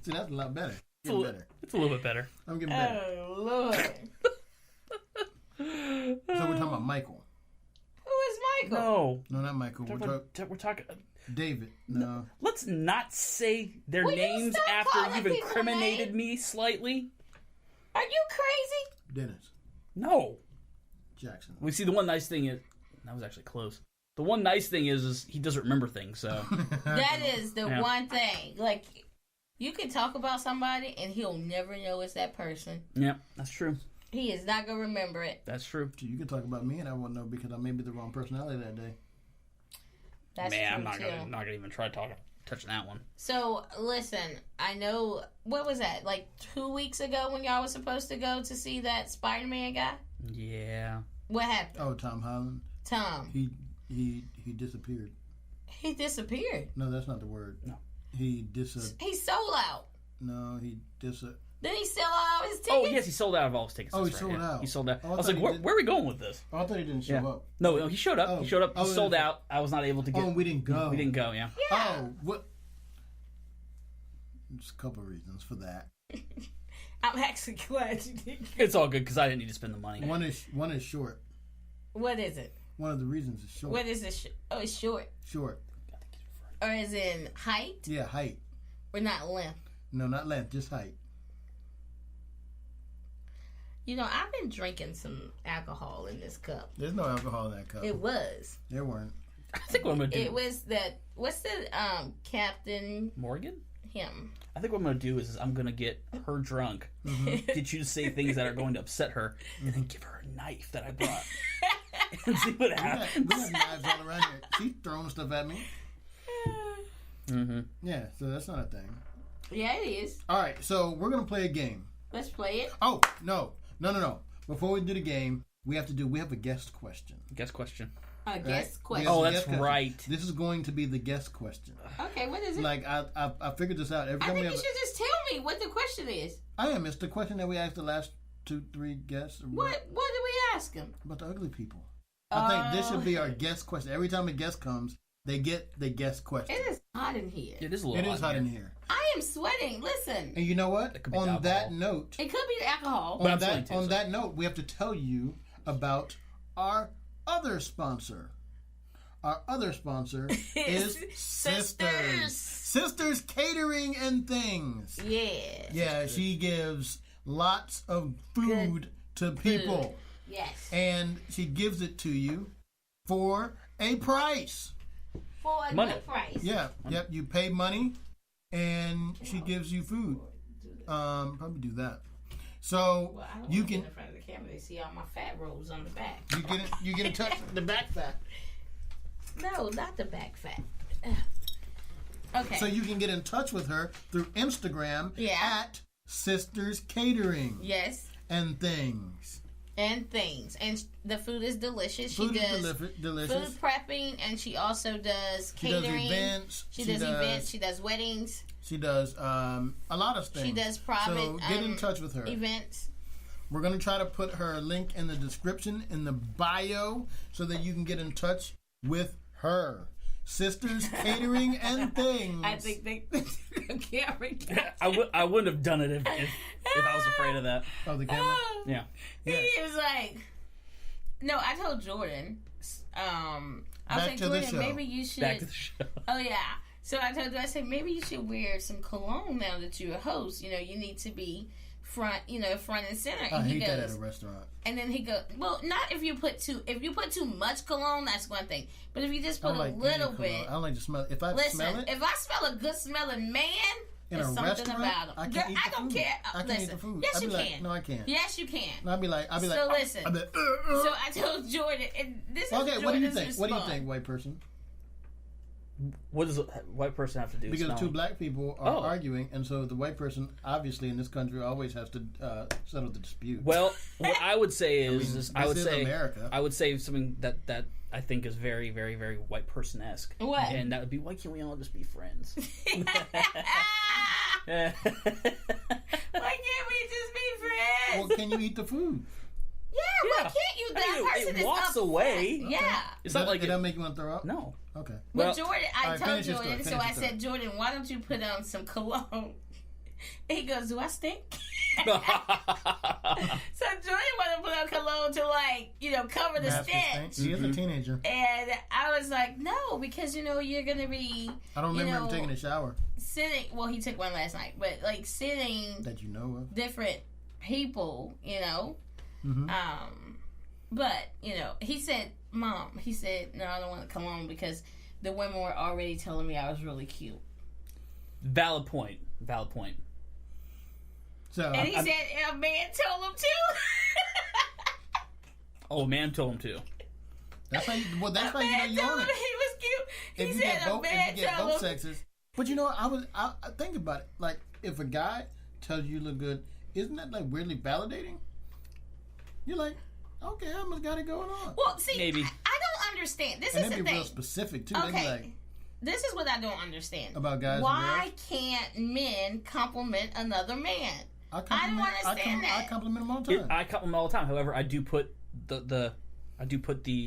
See, that's a lot better. Getting better. It's a little bit better. I'm getting better. Oh, Lord. So we're talking about Michael. Who is Michael? No. No, not Michael. We're talking. David. No. Let's not say their Will you names stop after calling you've people incriminated names? me slightly. Are you crazy? Dennis. No. Jackson. We see the one nice thing is that was actually close. The one nice thing is he doesn't remember things. So That is the Yeah. one thing. Like, you can talk about somebody and he'll never know it's that person. yeah, that's true. He is not going to remember it. That's true. You can talk about me, and I won't know because I may be the wrong personality that day. That's Man, true, I'm not too. gonna even try touching that one. So, listen, I know, what was that? Like 2 weeks ago when y'all was supposed to go to see that Spider-Man guy? Yeah. What happened? Oh, Tom Holland. Tom. He disappeared. He disappeared. No, that's not the word. No. He He sold out. No, he Didn't he sell all his tickets? Oh yes, he sold out of all his tickets. Oh, That's he right, sold yeah. out. He sold out. Oh, I I was thought like, he where, did- where are we going with this? Oh, I thought he didn't show Yeah. up. No, he showed up. Oh. He showed up. He Oh, sold yeah. out. I was not able to get. Oh, we didn't go. We didn't go. Yeah. Yeah. Oh, what? There's a couple of reasons for that. I'm actually glad you didn't. It's all good because I didn't need to spend the money. One is short. What is it? One of the reasons is short. What is it? Oh, it's short. Short. Or is in height? Yeah, height. Or not length? No, not length, just height. You know, I've been drinking some alcohol in this cup. There's no alcohol in that cup. It was. There weren't. I think what I'm gonna do. It was that. What's the Captain? Morgan. Him. I think what I'm gonna do is I'm gonna get her drunk, get you to say things that are going to upset her, and then give her a knife that I brought, and see what We happens. got knives all around here. She's throwing stuff at me. Mm-hmm. Yeah, so that's not a thing. Yeah, it is. All right, so we're gonna play a game. Let's play it. Oh no. Before we do the game, we have a guest question. Guess question. A guess Right? question. We have Oh, a that's guest question. right. This is going to be the guest question. Okay, what is it? Like I figured this out every I time we think have. you should just tell me what the question is. It's the question that we asked the last 2-3 guests. What did we ask him? About the ugly people. I think this should be our guest question. Every time a guest comes, they get the guest question. It is hot in here. It is a It little is hot in here. I am sweating. Listen. And you know what? It could be On alcohol. that note, It could be the alcohol. But I'm feeling on too, that note, we have to tell you about our other sponsor. Our other sponsor is Sisters. Sisters Catering and Things. Yeah. Yeah, she gives lots of food to people. Yes. And she gives it to you for a price. For a Money. good price. Yeah, yep. You pay money, and she gives you food. Probably do that. So Well, I don't you want to can get in front of the camera. They see all my fat rolls on the back. you get in touch with the back fat. No, not the back fat. Okay. So you can get in touch with her through Instagram at Sisters Catering. Yes. And things. And things. And the food is delicious. Food she does is delicious. food prepping, and she also does catering. She does events. She does events. She does weddings. She does a lot of things. She does private So get in touch with her. Events. We're going to try to put her link in the description, in the bio, so that you can get in touch with her. Sisters Catering and Things. I think they can't read. I wouldn't have done it if I was afraid of that. Oh, the camera? Yeah. He was like, no, I told Jordan, I was Back like, to the Jordan, show. maybe you should. Back to the show. Oh, yeah. So I told you, I said, maybe you should wear some cologne now that you're a host. You know, you need to be front and center. I And he hate goes, that at a restaurant. and then he goes, well, not if you put too much cologne, that's one thing. But if you just I put don't like a little any bit. cologne. I don't like the smell. If I smell Listen, it if I smell a good smelling man, in there's a something restaurant, about him. I Girl, can't eat I the don't food. care. I can't Listen, eat the food. yes, I'd be you like, can. no, I can't. Yes, you can. And I'd be like, So listen. I'd be like, So I told Jordan, and this is okay, what do you Jordan's think? What do you response. think, white person? What does a white person have to do? Because Smell? two black people are arguing, and so the white person, obviously in this country, always has to settle the dispute. Well, what I would say is, I would this is say America. I would say something that I think is very, very, very white person-esque. What? And that would be, why can't we all just be friends? Why can't we just be friends? Well, can you eat the food? Yeah, why can't you? That person it is walks upset. away. Yeah. It's not like Did that make you want to throw up? No. Okay. Well, But Jordan, I alright, told finish your Jordan, story, so I finish your said, Jordan, why don't you put on some cologne? And he goes, do I stink? So Jordan wanted to put on cologne to cover the Mask his stench. stench. She is a teenager. And I was like, no, because you're gonna be. I don't remember him taking a shower sitting. Well, he took one last night, but sitting that you know of. different people, Mm-hmm. But he said, Mom, he said, no, I don't want to cologne because the women were already telling me I was really cute. Valid point. So, And he said a man told him to. Oh, man told him to. that's how you know Man you're on told it. him he was cute. He If you said get a both, man if you get told both him. sexes. But I think about it. Like, if a guy tells you you look good, isn't that like weirdly validating? You're like, okay, I must got it going on. Well, see, Maybe. I don't understand. This And is they'd the be real thing. specific too. They'd be Okay. like, This is what I don't understand. About guys and Why can't men compliment another man? I don't understand that. I compliment them all the time. I compliment them all the time. However, I do put the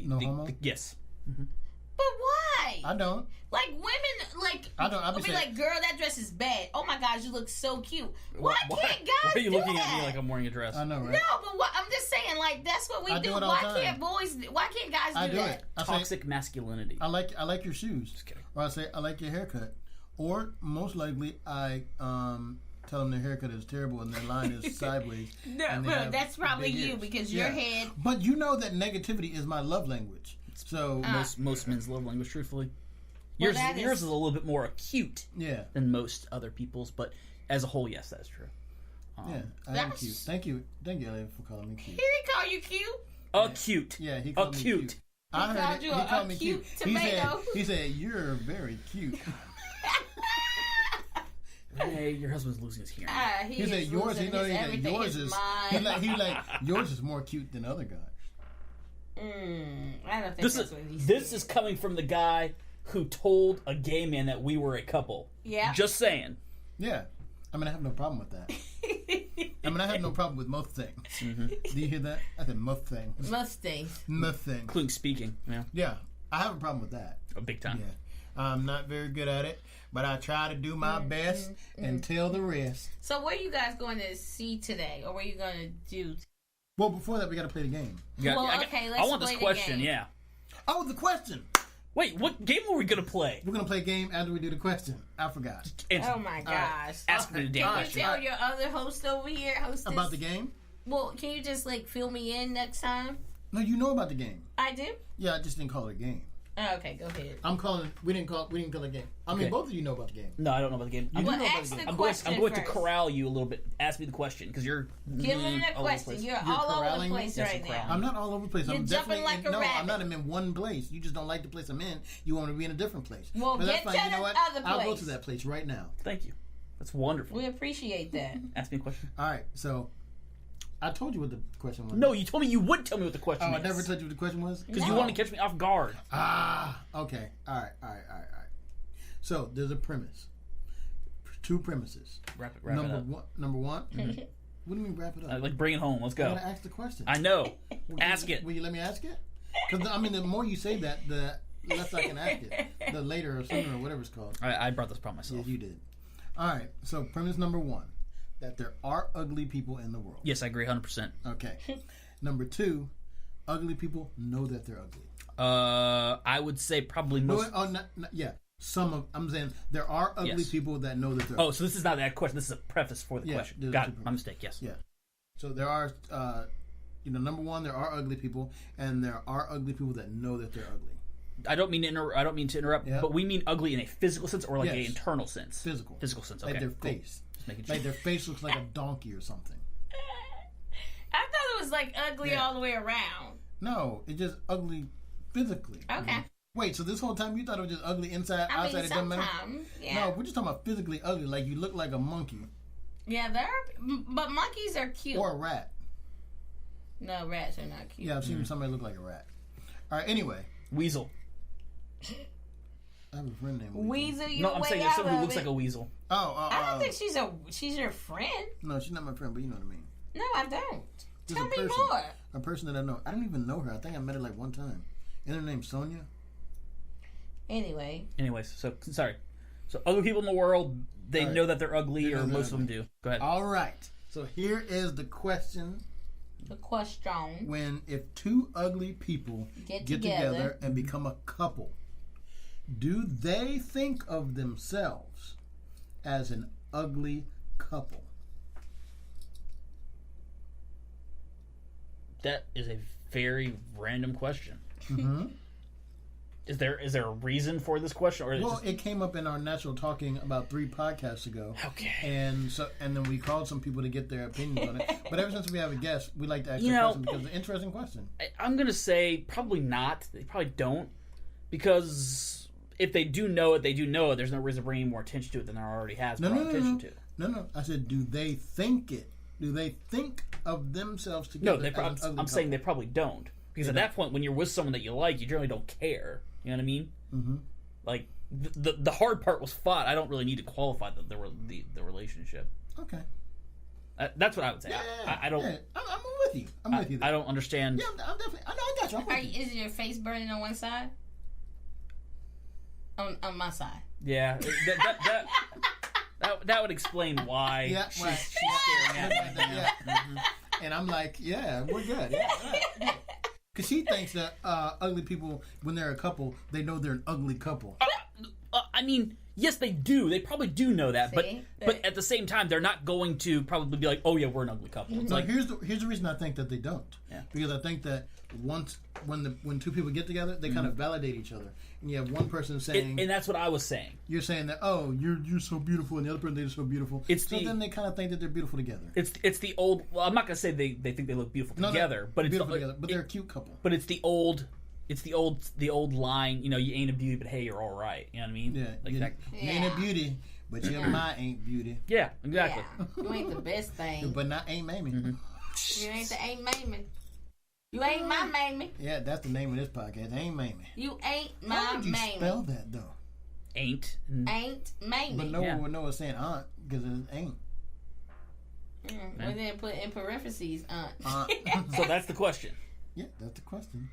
No homo? yes. But why? I don't. Like women, I don't. I'll be will be saying- like, girl, that dress is bad. Oh my gosh, you look so cute. Why can't Why guys are you do looking that? at me like I'm wearing a dress? I know, right? No, but what, I'm just saying, like that's what we I do. do it all Why the time. can't boys? Why can't guys I do do that? it. I say, Toxic masculinity. I like your shoes. Just kidding. Or I say, I like your haircut. Or most likely, I tell them their haircut is terrible and their line is sideways. No, and they but have that's probably big you ears. because your Yeah. head. But you know that negativity is my love language. So Most men's love language, truthfully. Well, Yours is a little bit more acute yeah, than most other people's, but as a whole, yes, that's true. yeah, I am That's- cute. Thank you, Elliot, for calling me He cute. didn't call you cute. Acute. Yeah, he called me Acute. cute. I heard called it. you He a called me cute cute. tomato. He said you're very cute. Hey, your husband's losing his hearing. He said yours. He know that everything. yours His is. mind. He like yours is more cute than other guys. I don't think This that's is what he this said. is coming from the guy who told a gay man that we were a couple. Yeah. Just saying. Yeah, I mean I have no problem with that. I mean I have no problem with most things. Mm-hmm. Do you hear that? I said most things. Mustangs. Most things. Including speaking. Yeah. Yeah, I have a problem with that. A big time. Yeah, I'm not very good at it, but I try to do my best and tell the rest. So, what are you guys going to see today, or what are you going to do? Well, before that, we got to play the game. Well, okay, let's I want this play the question, game. yeah. Oh, the question. Wait, what game were we going to play? We're gonna play a game after we do the question. I forgot Answer. Oh my gosh! Ask me the damn Can you question. tell your other host over here, hostess? about the game. Well, can you just fill me in next time? No, you know about the game. I do. Yeah, I just didn't call it a game. Oh, okay, go ahead. I'm calling. We didn't call the game. I mean, both of you know about the game. No, I don't know about the game. You do know about ask the game. the I'm question going to first. corral you a little bit. Ask me the question because you're Give me the all over the question. place. You're all over the corralling me? place Yes, right I'm now. I'm not all over the place. You're I'm jumping definitely like a no. rabbit. I'm not in one place. You just don't like the place I'm in. You want to be in a different place. Well, but that's get fine. to You know the what? other I'll go place. to that place right now. Thank you. That's wonderful. We appreciate that. Ask me a question. All right. So, I told you what the question was. No, you told me you would tell me what the question Oh, is. I never told you what the question was. Because No. you want to catch me off guard. Ah. Okay. All right. So there's a premise. Two premises. Wrap it up. Number one. What do you mean wrap it up? Like bring it home. Let's I go. gotta ask the question. I know. Will Ask it. Will you let me ask it? Because I mean, the more you say that, the less I can ask it. The later or sooner or whatever it's called. I brought this upon myself. Yes, you did. All right. So premise number one, that there are ugly people in the world. Yes, I agree 100%. Okay. Number two, ugly people know that they're ugly. I would say probably most. Yeah. I'm saying there are ugly Yes. people that know that they're Oh, so this is not that question. This is a preface for the Yeah, question. there's Got two it. My premises. mistake. Yes. Yeah. So there are, number one, there are ugly people, and there are ugly people that know that they're ugly. I don't mean to interrupt, Yeah. but we mean ugly in a physical sense or like Yes. an internal sense. Physical. Physical sense. Okay. Like their cool. face. Just making sure. Like their face looks like a donkey or something. I thought it was like ugly Yeah. all the way around. No, it's just ugly physically. Okay. Wait, so this whole time you thought it was just ugly inside, I outside? mean, It doesn't matter? sometimes, yeah. No, we're just talking about physically ugly. Like you look like a monkey Yeah, but monkeys are cute. or a rat. No, rats are not cute. Yeah, I've seen somebody look like a rat. All right, anyway. Weasel. I have a friend named Weasel. Weasel, you No, I'm way saying out someone who of looks it. like a weasel. I don't think she's your friend. No, she's not my friend, but you know what I mean. No, I don't. Just Tell a me person. more. A person that I know. I don't even know her. I think I met her like one time. And her name's Sonia. Anyway, Anyways, so sorry. So other people in the world, they All right. know that they're ugly, They know or they're most of them ugly. do. Go ahead. All right. So here is the question. the question. When if two ugly people Get get together. together and become a couple, do they think of themselves as an ugly couple? That is a very random question. Mm-hmm. Is there a reason for this question, or is Well, it just, it came up in our natural talking about 3 podcasts ago. okay? And then we called some people to get their opinions on it. But ever since we have a guest, we like to ask You that know- question because it's an interesting question. I'm gonna say probably not. They probably don't, because if they do know it, they do know it. There's no reason to bring any more attention to it than there already has brought attention to. No. I said, do they think it? Do they think of themselves No, together? I'm saying they probably don't, because at that point, when you're with someone that you like, you generally don't care. You know what I mean? Mm-hmm. Like the hard part was fought. I don't really need to qualify the relationship. Okay. That's what I would say. Yeah, I don't. Yeah. I'm with you. I'm with you. I don't understand. Yeah, I'm definitely. I know. I got you. I'm with you. Is your face burning on one side? On my side. Yeah, that would explain why Yeah, she's right. staring at me. Yeah. And I'm like, yeah, we're good. Yeah. Because she thinks that ugly people, when they're a couple, they know they're an ugly couple. I mean, yes, they do. They probably do know that, See? but at the same time, they're not going to probably be like, "Oh yeah, we're an ugly couple." It's So like, here's the reason I think that they don't. Yeah. Because I think that when two people get together, they kind of validate each other, and you have one person saying, and that's what I was saying. you're saying that, oh, you're so beautiful, and the other person, they're so beautiful. Then they kind of think that they're beautiful together. It's the old. Well, I'm not gonna say they think they look beautiful together, but it's beautiful together. But they're a cute couple. But it's the old. It's the old line. You know, you ain't a beauty, but hey, you're all right. You know what I mean? Yeah. Like you that. ain't a beauty, but your ma ain't beauty. Yeah, exactly. Yeah. You ain't the best thing. But not ain't Mamie. You ain't the ain't Mamie. You ain't my Mamie. Yeah, that's the name of this podcast. Ain't Mamie. You ain't How my would you Mamie. spell that though? Ain't. Ain't Mamie. But no one would know it's saying aunt because it ain't. Well, then put in parentheses, Aunt. So that's the question. Yeah, that's the question.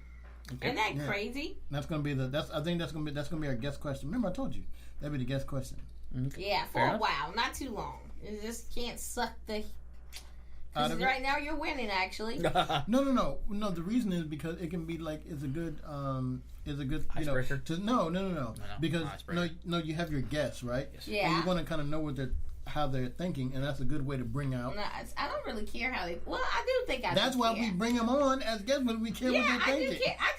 Isn't that Yeah. crazy? That's gonna be I think that's gonna be our guest question. Remember I told you that'd be the guest question. Yeah, for Fair a enough. while, not too long. You just can't suck the. Out Because of it? right now you're winning, actually. No. The reason is because it can be like it's a good Icebreaker? No. Because icebreaker. you have your guests, right? Yes. Yeah. And you want to kind of know how they're thinking, and that's a good way to bring out. No, I don't really care how they. Well, I do think I. That's do why care. we bring them on as guests, but we care what Yeah, they're I do thinking. care. I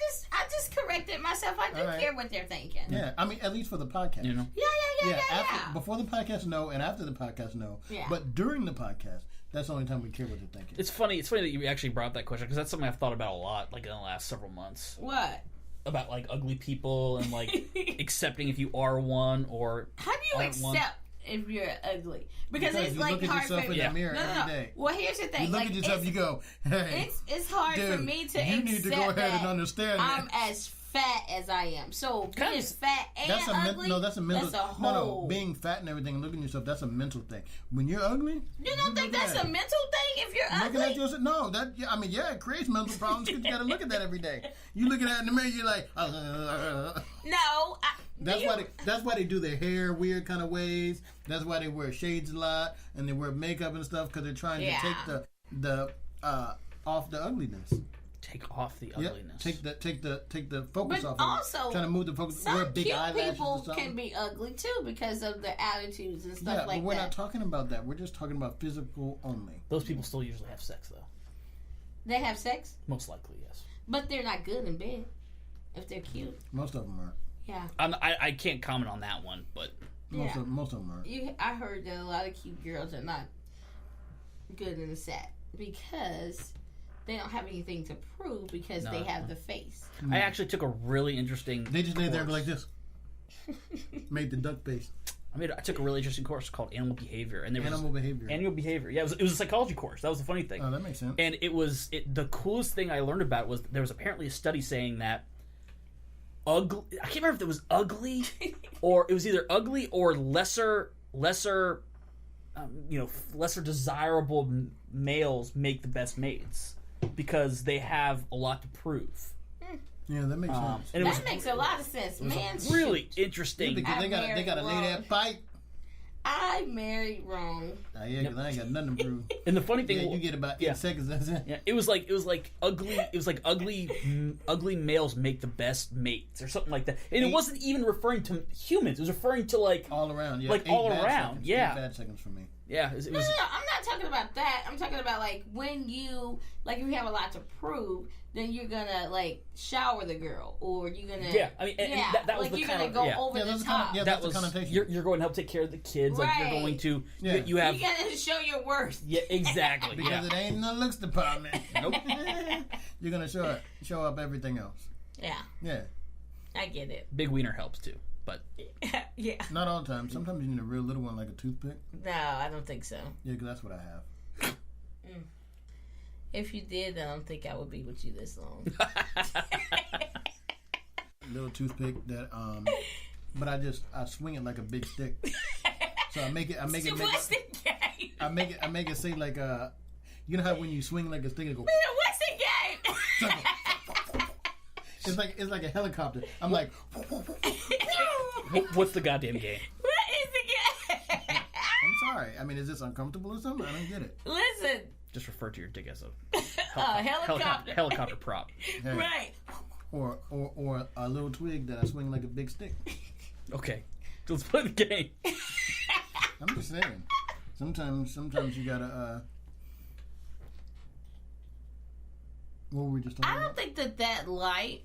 just just corrected myself. I do care what they're thinking. Yeah, I mean, at least for the podcast. You know? Yeah. Before the podcast, no, and after the podcast, no. Yeah. But during the podcast, that's the only time we care what they're thinking. It's funny that you actually brought up that question, because that's something I've thought about a lot, like in the last several months. What? About like ugly people and like accepting if you are one or how do you accept if you're ugly? Because it's you like look at hard yourself for in the mirror every day. Well, here's the thing. You look like, at yourself, you go, "Hey, it's hard dude, for me to you accept need to go ahead and understand I'm that. as fat as I am. So being fat and That's ugly, that's a mental. that's a whole. No, being fat and everything, and looking at yourself, that's a mental thing. When you're ugly, You don't think that's a mental thing if you're looking ugly? at yourself, no, it creates mental problems because you got to look at that every day. You looking at it in the mirror, you're like, No. That's why they do their hair weird kind of ways. That's why they wear shades a lot and they wear makeup and stuff because they're trying to take the off the ugliness. take off the ugliness. Take the focus But off. also, trying to move the focus. some Wear big cute eyelashes people or something. can be ugly too because of their attitudes and stuff but like we're that. not talking about that. We're just talking about physical only. Those people still usually have sex, though. They have sex, Most likely, yes. but they're not good in bed if they're cute. Most of them aren't. Yeah. I can't comment on that one, but Most of them aren't. I heard that a lot of cute girls are not good in the set because they don't have anything to prove because they have the face. I actually took a really interesting. They just lay there course. like this. Made the duck face. I took a really interesting course called Animal Behavior, and there was Animal behavior. Animal Behavior. Yeah, it was a psychology course. That was the funny thing. Oh, that makes sense. And the coolest thing I learned about was there was apparently a study saying that ugly. I can't remember if it was ugly, or it was either ugly or lesser desirable males make the best mates because they have a lot to prove. Yeah, that makes sense. And That makes a lot of sense, man. Really interesting. Because they gotta lay that pipe. I married wrong. Yeah, because I ain't got nothing to prove. And the funny thing, You get about 8 seconds. That's it. yeah, it was like ugly males make the best mates or something like that. And it wasn't even referring to humans. It was referring to like All around. Yeah, like 8 all bad around. Seconds, Yeah, 8 bad seconds for me. yeah. It was, No, I'm not talking about that. I'm talking about like when you if you have a lot to prove, then you're gonna like shower the girl, or you're gonna and that was like the you're kind gonna of go over the top. that was the connotation. you're going to help take care of the kids. Like you're going to you have You gotta show your worth. yeah exactly Because it ain't the looks department. Nope. You're gonna show up everything else. Yeah, Yeah. I get it. Big wiener helps too, but Yeah. Not all the time. Sometimes you need a real little one like a toothpick. No, I don't think so. Yeah, because that's what I have. If you did, I don't think I would be with you this long. Little toothpick that but I swing it like a big stick. So I make it What's the game? I make it say like you know how when you swing like a stick it go What's the game? it's like a helicopter. I'm like what's the goddamn game? What is the game? I'm sorry. I mean, is this uncomfortable or something? I don't get it. Listen, Just refer to your dick as a helicopter. helicopter prop. Hey. Right. Or a little twig that I swing like a big stick. Okay, let's play the game. I'm just saying. Sometimes you gotta. What were we just talking I about? don't think that light.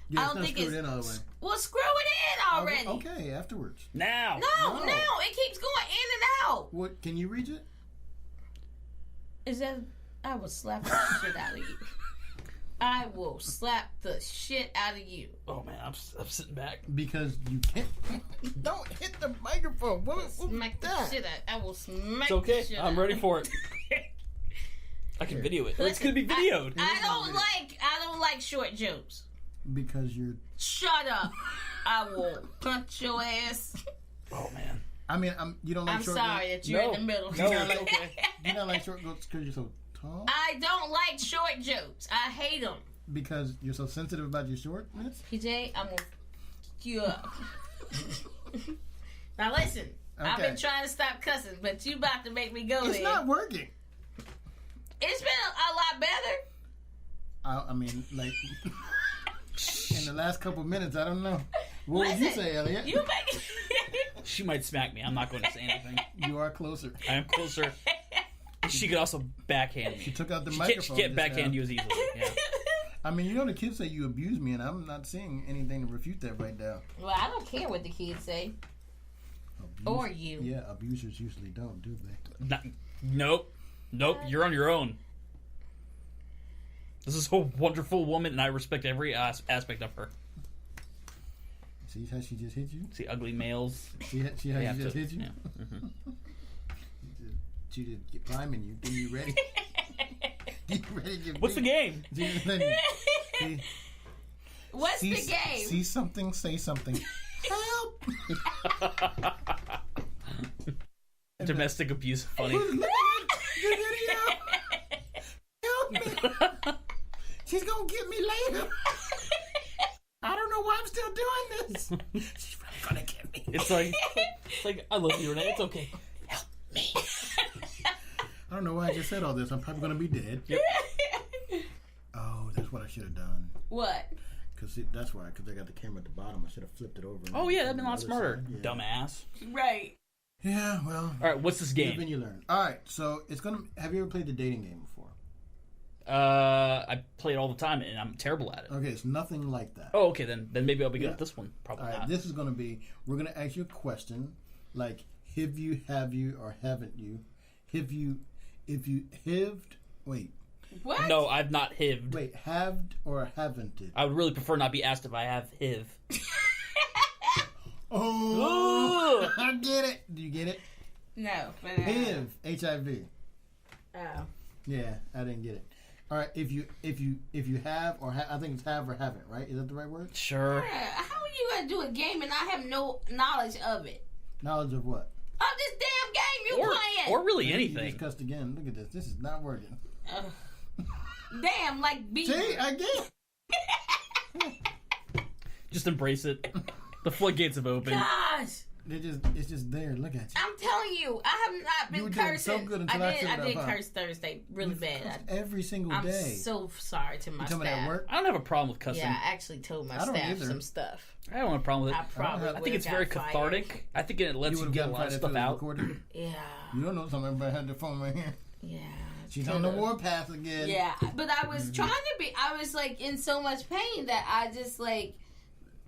Yeah, I it's don't not think screwed it's in all the way. Well, screw it in already. Okay, afterwards. Now. No, No. it keeps going in and out. What? Can you reach it? Is that? I will slap the shit out of you. I will slap the shit out of you. Oh man, I'm sitting back. Because you can't. Don't hit the microphone. What Smack the that? shit out. I will smack It's okay. the shit I'm out. ready for it. I can video it. It's gonna be videoed. I don't like short jokes. Because you're. Shut up. I will punch your ass. Oh man. I mean, you don't like I'm short sorry girls? that you're No. in the middle. No, it's okay. You don't like short girls because you're so tall? I don't like short jokes. I hate them. Because you're so sensitive about your shortness? PJ, I'm gonna fuck you up. Now listen, I've Okay. been trying to stop cussing, but you about to make me go It's there. not working. It's been a lot better. I mean, like, in the last couple minutes, I don't know. What would you say, Elliot? You make She might smack me. I'm not going to say anything. You are closer. I am closer. She could also backhand me. She took out the She microphone. can't just backhand now. you as easily. Yeah. I mean, you know, the kids say you abuse me, and I'm not seeing anything to refute that right now. Well, I don't care what the kids say. Or you. Yeah, abusers usually don't, do they? Nope. You're on your own. This is a wonderful woman, and I respect every aspect of her. See how she just hit you? See ugly males. See how she just hit you? Yeah. Mm-hmm. She just get priming you. Are you ready? What's the game? What's the game? See something, say something. Help! Domestic abuse, funny. Help me! She's gonna get me later. I don't know why I'm still doing this. She's really gonna get me. It's like I love you, Renee. It's okay. Help me. I don't know why I just said all this. I'm probably gonna be dead. Yep. Oh, that's what I should have done. What? Because that's why. Because I got the camera at the bottom. I should have flipped it over. Oh yeah, that'd been a lot smarter. Yeah. Dumbass. Right. Yeah. Well. All right. What's this game? Then you learn. All right. So it's gonna. Have you ever played the dating game before? I play it all the time, and I'm terrible at it. Okay, it's nothing like that. Oh, okay, then maybe I'll be good at this one. Probably All right, not. this is going to be, we're going to ask you a question, like, have you, or haven't you? If you hived, wait. What? No, I've not hived. Wait, haved or haven't it? I would really prefer not be asked if I have HIV. Oh, I get it. Do you get it? No. HIV, HIV. Oh. Yeah, I didn't get it. All right, if you have or I think it's have or haven't, right? Is that the right word? Sure. How are you gonna do a game and I have no knowledge of it? Knowledge of what? Of this damn game you playing. Or really You anything. just cussed again. Look at this. This is not working. Damn, like beef. See, I get it. Just embrace it. The floodgates have opened. Gosh. It's just there. Look at you. I'm telling you, I have not been You were doing cursing. so good until I said I that, did huh? curse Thursday really bad. Every single I'm day. so sorry to my You told me staff. that work? I don't have a problem with cussing. Yeah, I actually told my I don't staff either. some stuff. I don't have a problem with it. I probably I think it's very cathartic. Fired. I think it lets you would've get a gotten lot of fired if stuff it was out. recorded. Yeah. You don't know something. Everybody had their phone right here. Yeah. She's on the warpath again. Yeah, but I was trying to be. I was like in so much pain that I just like.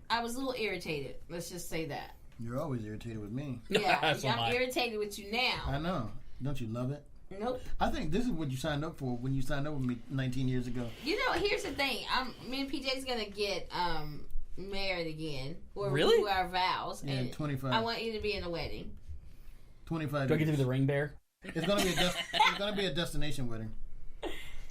I was a little irritated. Let's just say that. You're always irritated with me. Yeah, So I'm irritated with you now. I know. Don't you love it? Nope. I think this is what you signed up for when you signed up with me 19 years ago. You know, here's the thing. Me and PJ's gonna get married again. Or Really? do our vows. Yeah, and 25. I want you to be in the wedding. 25 Do I get to years. be the ring bearer? It's gonna be it's gonna be a destination wedding.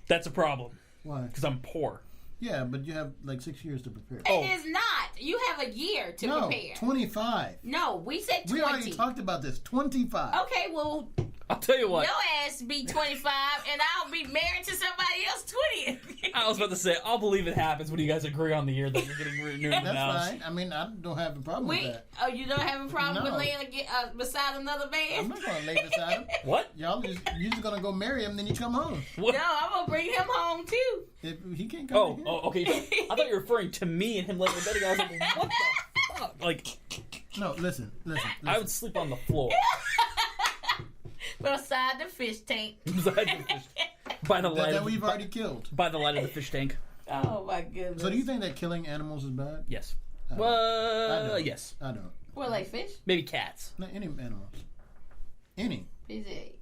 That's a problem. Why? Because I'm poor. Yeah, but you have like 6 years to prepare. It is not. You have a year to No, prepare. 25. No, we said 20. We already talked about this. 25. Okay, well, I'll tell you what. your ass be 25 and I'll be married to somebody else 20. I was about to say, I'll believe it happens when you guys agree on the year that you're getting renewed. That's now. fine. I mean, I don't have a problem with that. Oh, you don't have a problem No. with laying beside another man? I'm not going to lay beside him. What? You're just going to go marry him, then you come home. What? No, I'm going to bring him home too. If he can't come here. Okay. I thought you were referring to me and him laying in bed. I was like, what the fuck? Like, No, listen. I would sleep on the floor. Beside the fish tank. By the light. That we've already killed. By the light of the fish tank. Oh my goodness. So do you think that killing animals is bad? Yes. I don't. Yes. I don't. Well, like fish? Maybe cats. Not any animals. Any. PJ,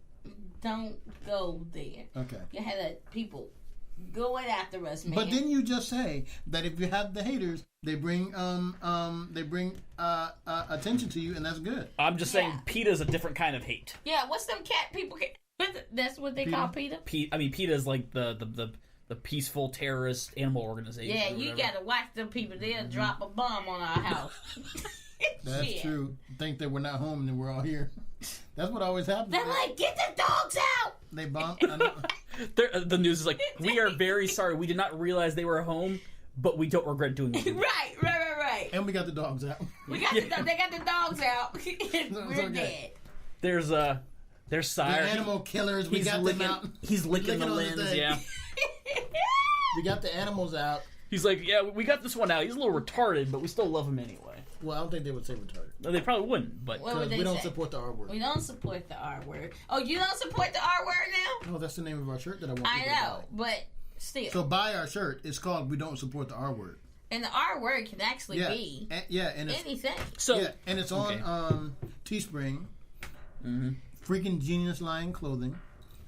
don't go there. Okay. You had people going after us, man. But didn't you just say that if you have the haters, they bring attention to you, and that's good. I'm just saying, Yeah. PETA's a different kind of hate. Yeah, what's them cat people? That's what they call PETA? PETA is like the peaceful terrorist animal organization. Yeah, or you whatever. gotta watch them people. They'll drop a bomb on our house. That's Shit. true. Think that we're not home and then we're all here. That's what always happens. They're like, get the dogs out! They bomb. I know. The news is like, we are very sorry. We did not realize they were home, but we don't regret doing it. Right. And we got the dogs out. They got the dogs out. We're okay. dead. There's The Sire. animal killers. We He's got licking, them out. He's licking the on lens. thing. Yeah. We got the animals out. He's like, yeah, we got this one out. He's a little retarded, but we still love him anyway. Well, I don't think they would say retarded. No, they probably wouldn't, but What would Because they we don't say? support the R word. We don't support the R word. Oh, you don't support the R word now? No, that's the name of our shirt that I want. I people to know, but Still. So buy our shirt. It's called "We Don't Support the R Word." And the R word can actually be and it's, anything. So and it's on Teespring. Freaking Genius Line Clothing.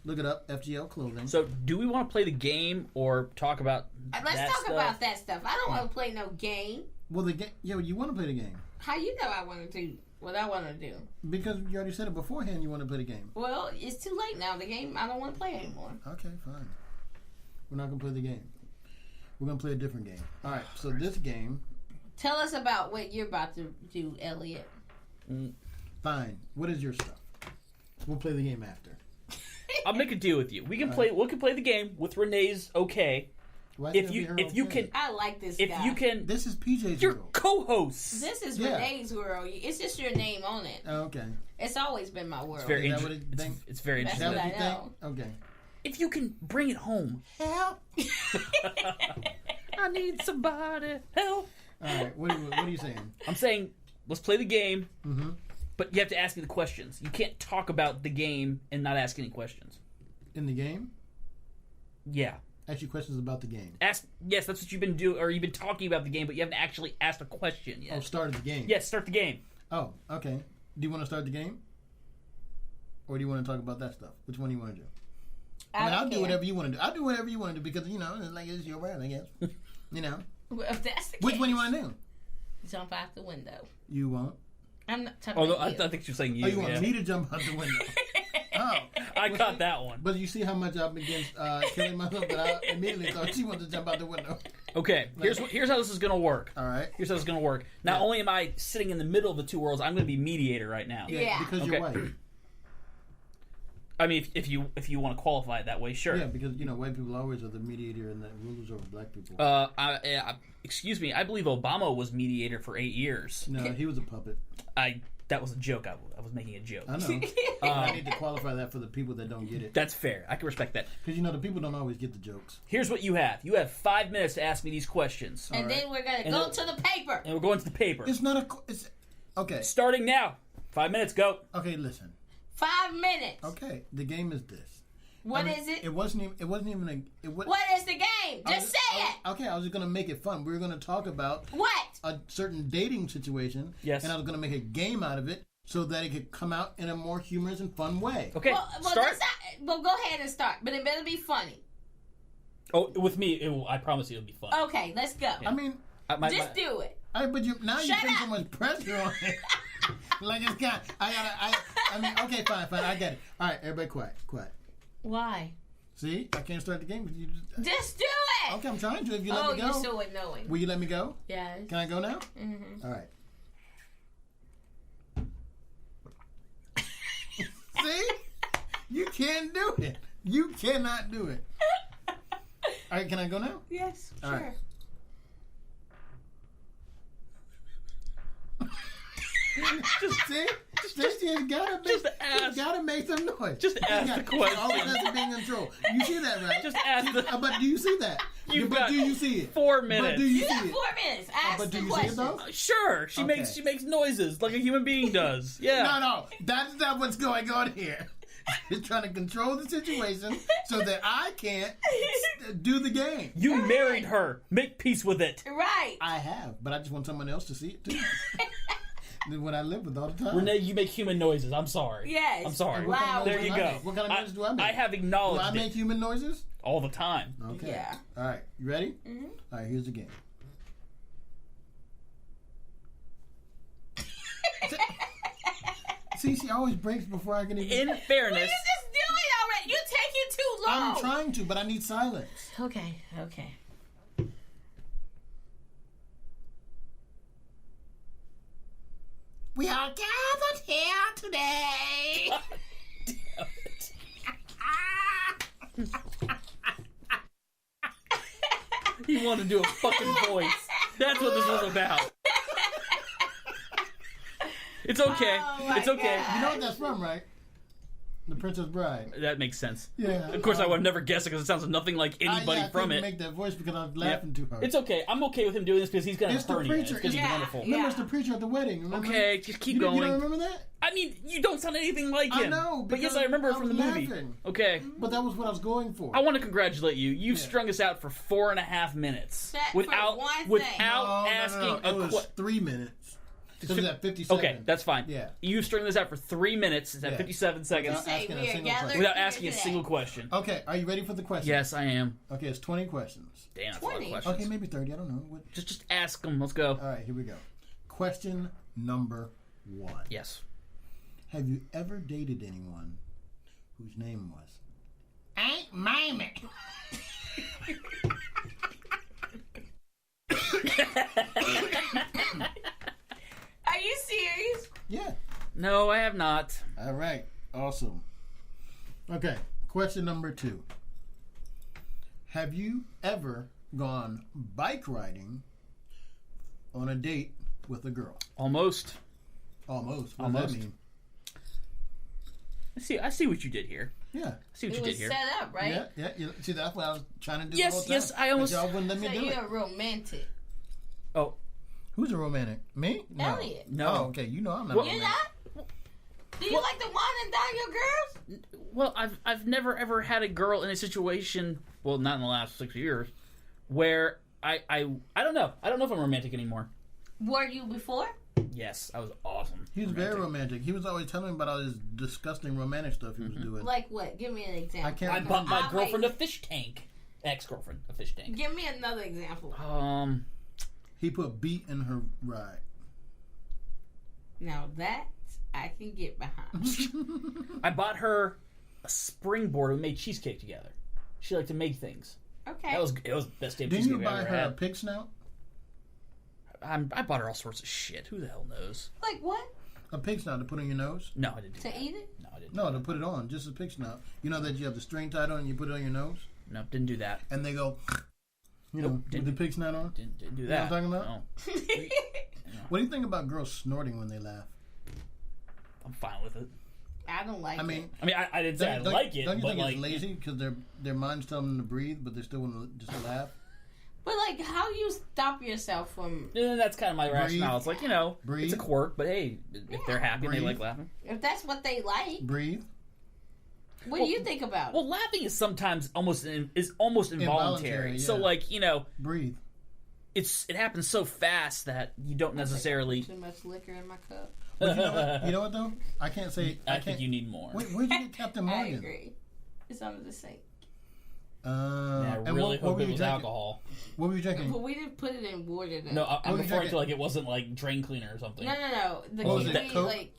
Look it up, FGL Clothing. So, do we want to play the game or talk about Let's talk about that stuff. I don't want to play no game. Well, the game. Yeah, you want to play the game. How you know I want to do what I want to do? Because you already said it beforehand. You want to play the game. Well, it's too late now. The game I don't want to play anymore. Okay, fine. We're not gonna play the game. We're gonna play a different game. All right. So this game. Tell us about what you're about to do, Elliot. Fine. What is your stuff? We'll play the game after. I'll make a deal with you. We can play. We can play the game with Renee's okay. Why If you can, I like this if guy. you can, This is PJ's your world. co-host. This is Renee's world. It's just your name on it. Oh, okay. It's always been my world. It's very Is that interesting. what it think? It's very That's Is that interesting. what what I you think? Okay. If you can bring it home, Help. I need somebody help. All right. What are you saying? I'm saying let's play the game, Mm-hmm. but you have to ask me the questions. You can't talk about the game and not ask any questions. In the game? Yeah. Ask you questions about the game. Ask. Yes, that's what you've been doing, or you've been talking about the game, but you haven't actually asked a question yet. Oh, started the game. Yes, start the game. Oh, okay. Do you want to start the game? Or do you want to talk about that stuff? Which one do you want to do? I mean, I'll do whatever you want to do. I'll do whatever you want to do because, it's your world, I guess. Well, if that's the Which case, one do you want to do? jump out the window. You won't? I'm not talking Although about I you. think you're saying you. Oh, you want yeah. me to jump out the window? Oh. I caught that one. But you see how much I've been against killing myself that I immediately thought she wanted to jump out the window. Okay, here's how this is gonna work. All right. Here's how it's gonna work. Not only am I sitting in the middle of the two worlds, I'm gonna be mediator right now. Yeah. Because you're white. I mean, if you want to qualify it that way, sure. Yeah, because, white people always are the mediator and the rulers over black people. Excuse me. I believe Obama was mediator for 8 years. No, he was a puppet. That was a joke. I was making a joke. I know. I need to qualify that for the people that don't get it. That's fair. I can respect that. Because, the people don't always get the jokes. Here's what you have. You have 5 minutes to ask me these questions, And then we're going to go to the paper. and we're going to the paper. It's not it's okay. Starting now. 5 minutes. Go. Okay, listen. 5 minutes. Okay, the game is this. What is it? It wasn't even What is the game? Just say it. Okay, I was just going to make it fun. We were going to talk about What? a certain dating situation. Yes. And I was going to make a game out of it so that it could come out in a more humorous and fun way. Okay. Well, Start. go ahead and start, but it better be funny. Oh, with me, I promise you it'll be fun. Okay, let's go. I mean, Just do it. but you're Shut putting up. so much pressure on it. Like it's got. I mean, okay, fine. I get it. All right, everybody, quiet. Why? See, I can't start the game. You Just do it. okay, I'm trying to. If you let me go, you're so annoying. will you let me go? Yes. Can I go now? Mm-hmm. All right. See, you can't do it. You cannot do it. All right, can I go now? Yes. All Sure. right. See, you gotta make, Just ask. You gotta make some noise. Just ask the question. All of us are being in control. You see that, right? Just ask the. But do you see that? You've but got do you see it? 4 But minutes. do you You see got it? 4 minutes. Ask But do the you see it question. though? Sure, she Okay. makes noises like a human being does. Yeah. No, that's not what's going on here. He's trying to control the situation so that I can't do the game. You married her. Make peace with it. Right. I have, but I just want someone else to see it too. What I live with all the time. Renee, you make human noises. I'm sorry. Yes. I'm sorry. What kind of There noises you do I go. make? What kind of noises do I make? I have Do acknowledged I make it human noises? all the time. Okay. Yeah. All right. You ready? Mm-hmm. All right. Here's the game. See, she always breaks before I can even. In fairness, You just do it already. You're taking too long. I'm trying to, but I need silence. Okay. We are gathered here today. he wanted to do a fucking voice. That's what this was about. It's okay. Oh my It's okay. God. You know what that's from, right? The Princess Bride. That makes sense. Yeah. Of course, I would have never guessed it because it sounds nothing like anybody I from couldn't it. make that voice because I was laughing too hard. It's okay. I'm okay with him doing this because he's going to It's the hurt preacher. It's going to be Yeah. wonderful. Remember, it's the preacher at the wedding. Remember? Okay, just keep You going. don't remember that? I mean, you don't sound anything like him. I know, but yes, because I remember it I from the was movie. laughing. Okay. But that was what I was going for. I want to congratulate you. You've strung us out for 4.5 minutes That- without for one thing. without asking No, it a was question. 3 minutes. Because it's at 57. Okay, that's fine. Yeah. You string this out for 3 minutes. It's at Yeah. 57 seconds Without asking a we are single gathered question. without here asking a today. single question. Okay, are you ready for the question? Yes, I am. Okay, it's 20 questions. Damn, that's a lot of 20. questions. Okay, maybe 30. I don't know. Just ask them. Let's go. All right, here we go. Question number 1. Yes. Have you ever dated anyone whose name was Aunt Mamie? Are you serious? Yeah. No, I have not. All right. Awesome. Okay. Question number 2. Have you ever gone bike riding on a date with a girl? Almost. Almost. What Almost. does that mean? I see what you did here. Yeah. I see what It you was did here. set up, right? Yeah. See, that's what I was trying to do. Yes, the whole time. yes, I almost- But y'all wouldn't let me So do you're it. a romantic. Oh, Who's a romantic? Me? No. Elliot. no. Oh, okay. You know I'm not. Well- a You're romantic. not? Do you like to wine and dine your girls? Well, I've never ever had a girl in a situation. Well, not in the last 6 years, where I don't know. I don't know if I'm romantic anymore. Were you before? Yes, I was awesome. He was very romantic. He was always telling me about all this disgusting romantic stuff he was doing. Like what? Give me an example. I can't I bought my I'll girlfriend wait. a fish tank. Ex-girlfriend a fish tank. Give me another example. He put beat in her ride. Now that I can get behind. I bought her a springboard. We made cheesecake together. She liked to make things. Okay. It was the best damn Didn't cheesecake you I've buy ever her a had. pig snout? I bought her all sorts of shit. Who the hell knows? Like what? A pig snout to put on your nose? No, I didn't do To that. eat it? No, I didn't. No, to put it on. Just a pig snout. You know that you have the string tied on and you put it on your nose? No, didn't do that. And they go, you know, Nope, with didn't. the pig snout on? Didn't do know that. what I'm talking about? No, What do you think about girls snorting when they laugh? I'm fine with it. I don't like I mean, it. I mean, I didn't say I like it, don't you but think like, it's lazy because their minds tell them to breathe, but they still want to just laugh? But like, how do you stop yourself from? and that's kind of my rationale. It's like, you know, Breathe. it's a quirk, but hey, if they're happy and they Breathe. like laughing. If that's what they like, Breathe. what do you think about it? Well, laughing is sometimes almost involuntary. Involuntary, So yeah. like, you know, Breathe. it happens so fast that you don't necessarily. Too much liquor in my cup. But you know what though? I can't say. I can't, think you need more. Wait, where'd you get Captain I Morgan? agree. It's under the sink. Yeah, I and really what hope were it you was drinking? alcohol. What were you drinking? But we didn't put it in water though. No, I'm were you referring drinking? to like it wasn't like drain cleaner or something. No. The What was kiwi, it, Coke? like,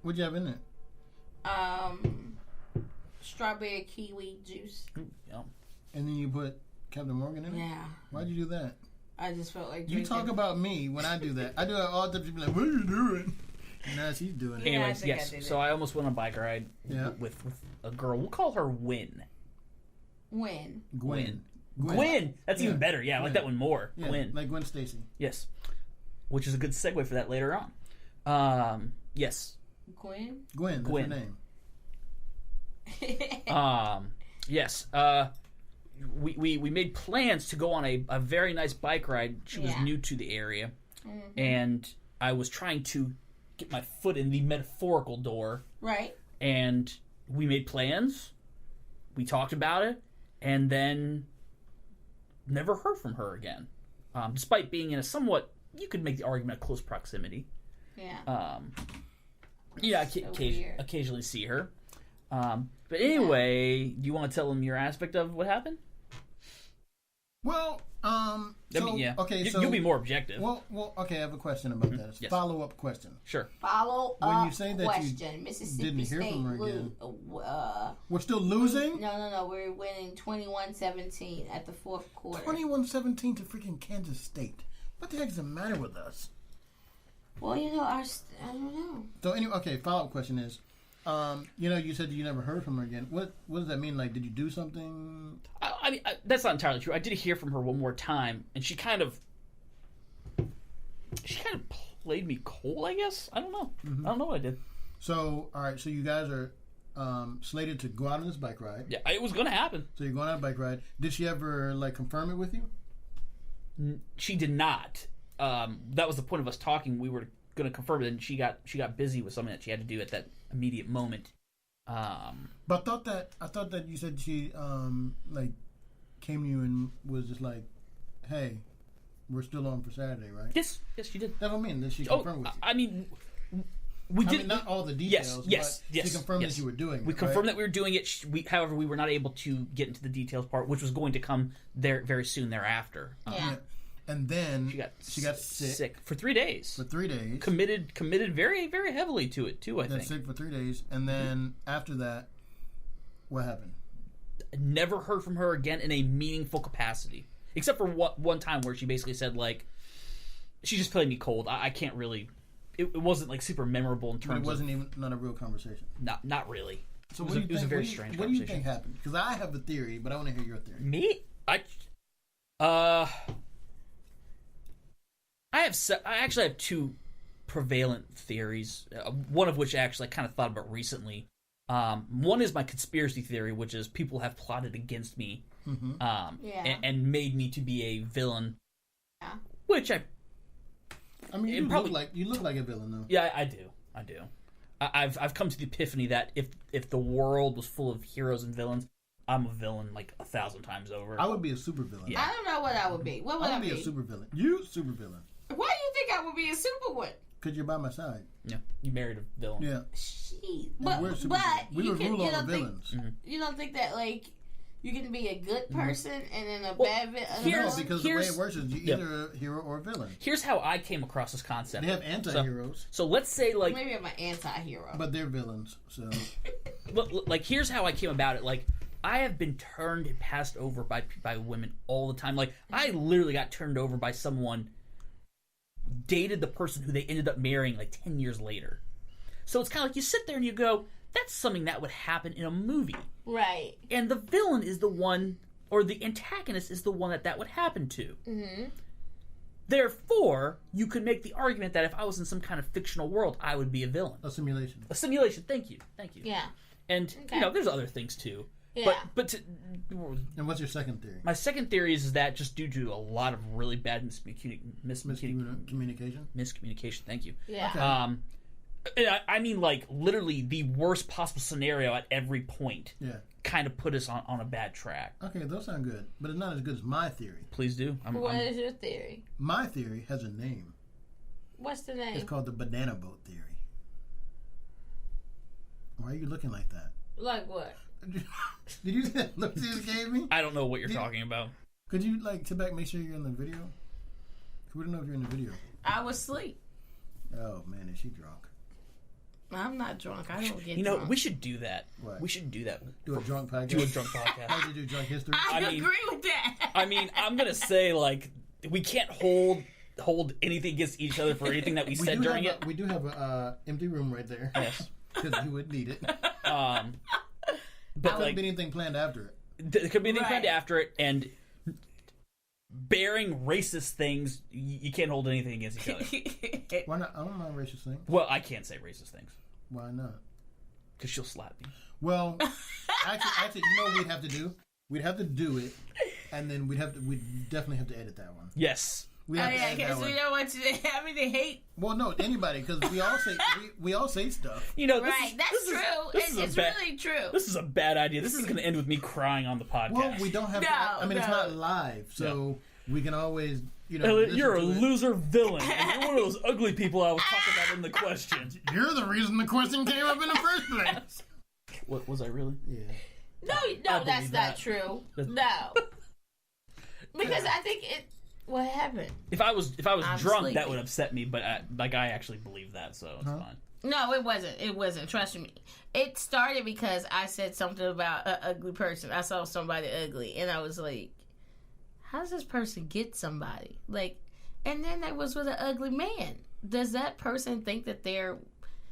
What'd you have in it? strawberry kiwi juice. Yeah. And then you put Captain Morgan in it? Yeah. Why'd you do that? I just felt like You drinking. talk about me when I do that. I do it all the time. People are like, what are you doing? And now she's doing it. Yeah. Anyways, I think I yes. did So it. I almost went on a bike ride Yeah. with a girl. We'll call her Win. When? Gwen. Gwen. That's Yeah. even better. Yeah, I like Yeah. that one more. Yeah, Gwen. like Gwen Stacy. Yes. Which is a good segue for that later on. Yes. Gwen? Gwen, that's Gwen. her name. Yes. We made plans to go on a very nice bike ride. She was Yeah. new to the area, Mm-hmm. and I was trying to get my foot in the metaphorical door. Right. And we made plans. We talked about it, and then never heard from her again. Despite being in a somewhat, you could make the argument, of close proximity. Yeah. Yeah, So weird. occasionally see her. But anyway, do you want to tell them your aspect of what happened? Well, okay, so you'll be more objective. Well, okay. I have a question about that. It's a Yes. follow-up question. Sure. Follow up When you say that you question. Mississippi didn't hear State from her again. lo- We're still losing. No. We're winning 21-17 at the fourth quarter. 21-17 to freaking Kansas State. What the heck is the matter with us? Well, you know, I don't know. So anyway, okay. Follow-up question is, you said you never heard from her again. What does that mean? Like, did you do something? I mean, that's not entirely true. I did hear from her one more time, and she kind of played me cold, I guess. I don't know. Mm-hmm. I don't know what I did. So, all right. So you guys are slated to go out on this bike ride. Yeah, it was going to happen. So you're going on a bike ride. Did she ever like confirm it with you? She did not. That was the point of us talking. We were going to confirm it, and she got busy with something that she had to do at that immediate moment. But I thought that you said she like came to you and was just like, "Hey, we're still on for Saturday, right?" Yes, she did. That's what I mean. Did she confirm with you? I mean, we did. I mean, not all the details. Yes. She confirmed that you were doing it. We confirmed that we were doing it. However, we were not able to get into the details part, which was going to come there very soon thereafter. Yeah. And then she got sick for 3 days. For 3 days. Committed very, very heavily to it too. I think. Sick for 3 days, and then after that, what happened? Never heard from her again in a meaningful capacity, except for one time where she basically said like, she just played me cold. I can't really. It wasn't like super memorable in terms. But it wasn't even not a real conversation. Not really. So it was a very strange conversation. What do you think happened? Because I have a theory, but I want to hear your theory. Me? I actually have two prevalent theories. One of which I actually kind of thought about recently. One is my conspiracy theory, which is people have plotted against me, and made me to be a villain. Yeah. Which I mean, you look like a villain, though. Yeah, I do. I've come to the epiphany that if the world was full of heroes and villains, I'm a villain like 1,000 times over. I would be a super villain. Yeah. I don't know what I would be. What would I be? I would be a super villain. You super villain. Why do you think I would be a super one? Because you're by my side. Yeah, you married a villain. Yeah. Jeez. But we would rule all the villains. You don't think that like you can be a good person and then a bad villain? No, because the way it works is you're either a hero or a villain. Here's how I came across this concept. They have anti-heroes. So let's say like maybe I'm an anti-hero, but they're villains. So like here's how I came about it. Like I have been turned and passed over by women all the time. Like I literally got turned over by someone. Dated the person who they ended up marrying like 10 years later. So it's kind of like you sit there and you go, that's something that would happen in a movie. Right. And the villain is the one, or the antagonist is the one that would happen to. Mm-hmm. Therefore, you could make the argument that if I was in some kind of fictional world, I would be a villain. A simulation. A simulation, thank you. Yeah. And, there's other things too. Yeah. And what's your second theory? My second theory is that just due to a lot of really bad miscommunication. Thank you. Yeah. Okay. I mean, like literally the worst possible scenario at every point. Yeah. Kind of put us on a bad track. Okay, those sound good, but it's not as good as my theory. Please do. What is your theory? My theory has a name. What's the name? It's called the banana boat theory. Why are you looking like that? Like what? Did you see that look you gave me? I don't know what you're talking about. Could you sit back, make sure you're in the video? We don't know if you're in the video. I was asleep. Oh man, is she drunk? I'm not drunk. I don't get drunk. We should do that. What? We should do that. Do a drunk podcast? Do a drunk podcast. How do you do drunk history? I agree with that. I mean, I'm going to say, like, we can't hold anything against each other for anything that we said during it. We do have an empty room right there. Yes. Because you would need it. But there could be anything planned after it. There could be anything planned after it, and bearing racist things, you can't hold anything against each other. Why not? I don't mind racist things. Well, I can't say racist things. Why not? Because she'll slap me. Well, actually, you know what we'd have to do? We'd have to do it, and then we'd definitely have to edit that one. Yes. Because we don't want you to have me to hate. Well, no, anybody, because we all say stuff. That's true. It's really true. This is a bad idea. This is going to end with me crying on the podcast. Well, we don't have. It's not live, so we can always. Elliot, you're a loser villain, and you're one of those ugly people I was talking about in the question. You're the reason the question came up in the first place. What was I really? Yeah. No, that's not true. No, because I think it. What happened? If I was drunk, sleepy. That would upset me. But I actually believe that, so it's fine. No, it wasn't. It wasn't. Trust me. It started because I said something about an ugly person. I saw somebody ugly, and I was like, "How does this person get somebody?" And then I was with an ugly man. Does that person think that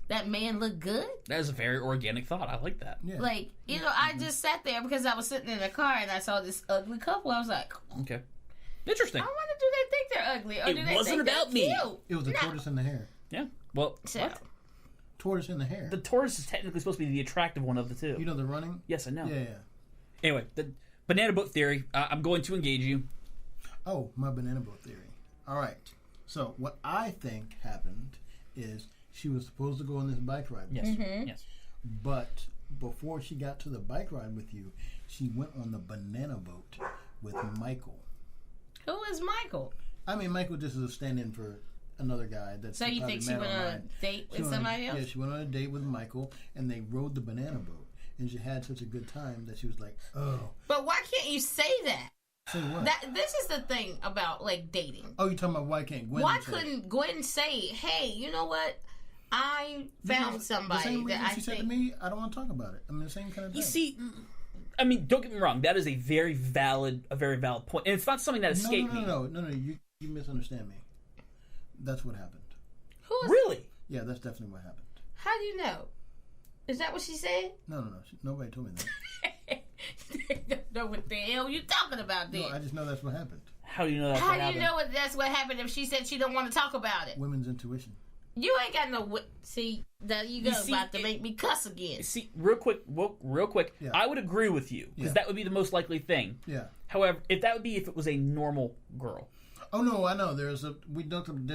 that man look good? That is a very organic thought. I like that. Yeah. I just sat there because I was sitting in the car and I saw this ugly couple. I was like, okay. Interesting. I wonder, do they think they're ugly? Or do they wasn't think about they're me. cute? It was the tortoise and the hare. Yeah. Well, So, what? tortoise in the hair. The tortoise is technically supposed to be the attractive one of the two. You know the running? Yes, I know. Yeah. Anyway, the banana boat theory. I'm going to engage you. Oh, my banana boat theory. All right. So what I think happened is she was supposed to go on this bike ride with Yes. you. Yes. But before she got to the bike ride with you, she went on the banana boat with Michael. Who is Michael? I mean, Michael just is a stand-in for another guy. That's So you probably think she mad went on a online. date She with went on- somebody else? Yeah, she went on a date with Michael, and they rode the banana boat. And she had such a good time that she was like, oh. But why can't you say that? Say what? This is the thing about like dating. Oh, you talking about why can't Gwen Why say couldn't Gwen say, "Hey, you know what? I found the somebody same reason that I she said to think." me, I don't want to talk about it. I mean, the same kind of thing. You see, I mean, don't get me wrong. That is a very valid point, and it's not something that escaped me. No. You misunderstand me. That's what happened. Who is? Really? Yeah, that's definitely what happened. How do you know? Is that what she said? No. Nobody told me that. Don't know what the hell you talking about then. No, I just know that's what happened. How do you know that? How do you know that's what happened if she said she don't want to talk about it? Women's intuition. You ain't got no. See, there you go. About to make me cuss again. See, real quick. Yeah. I would agree with you because that would be the most likely thing. Yeah. However, if it was a normal girl. Oh no, I know. There's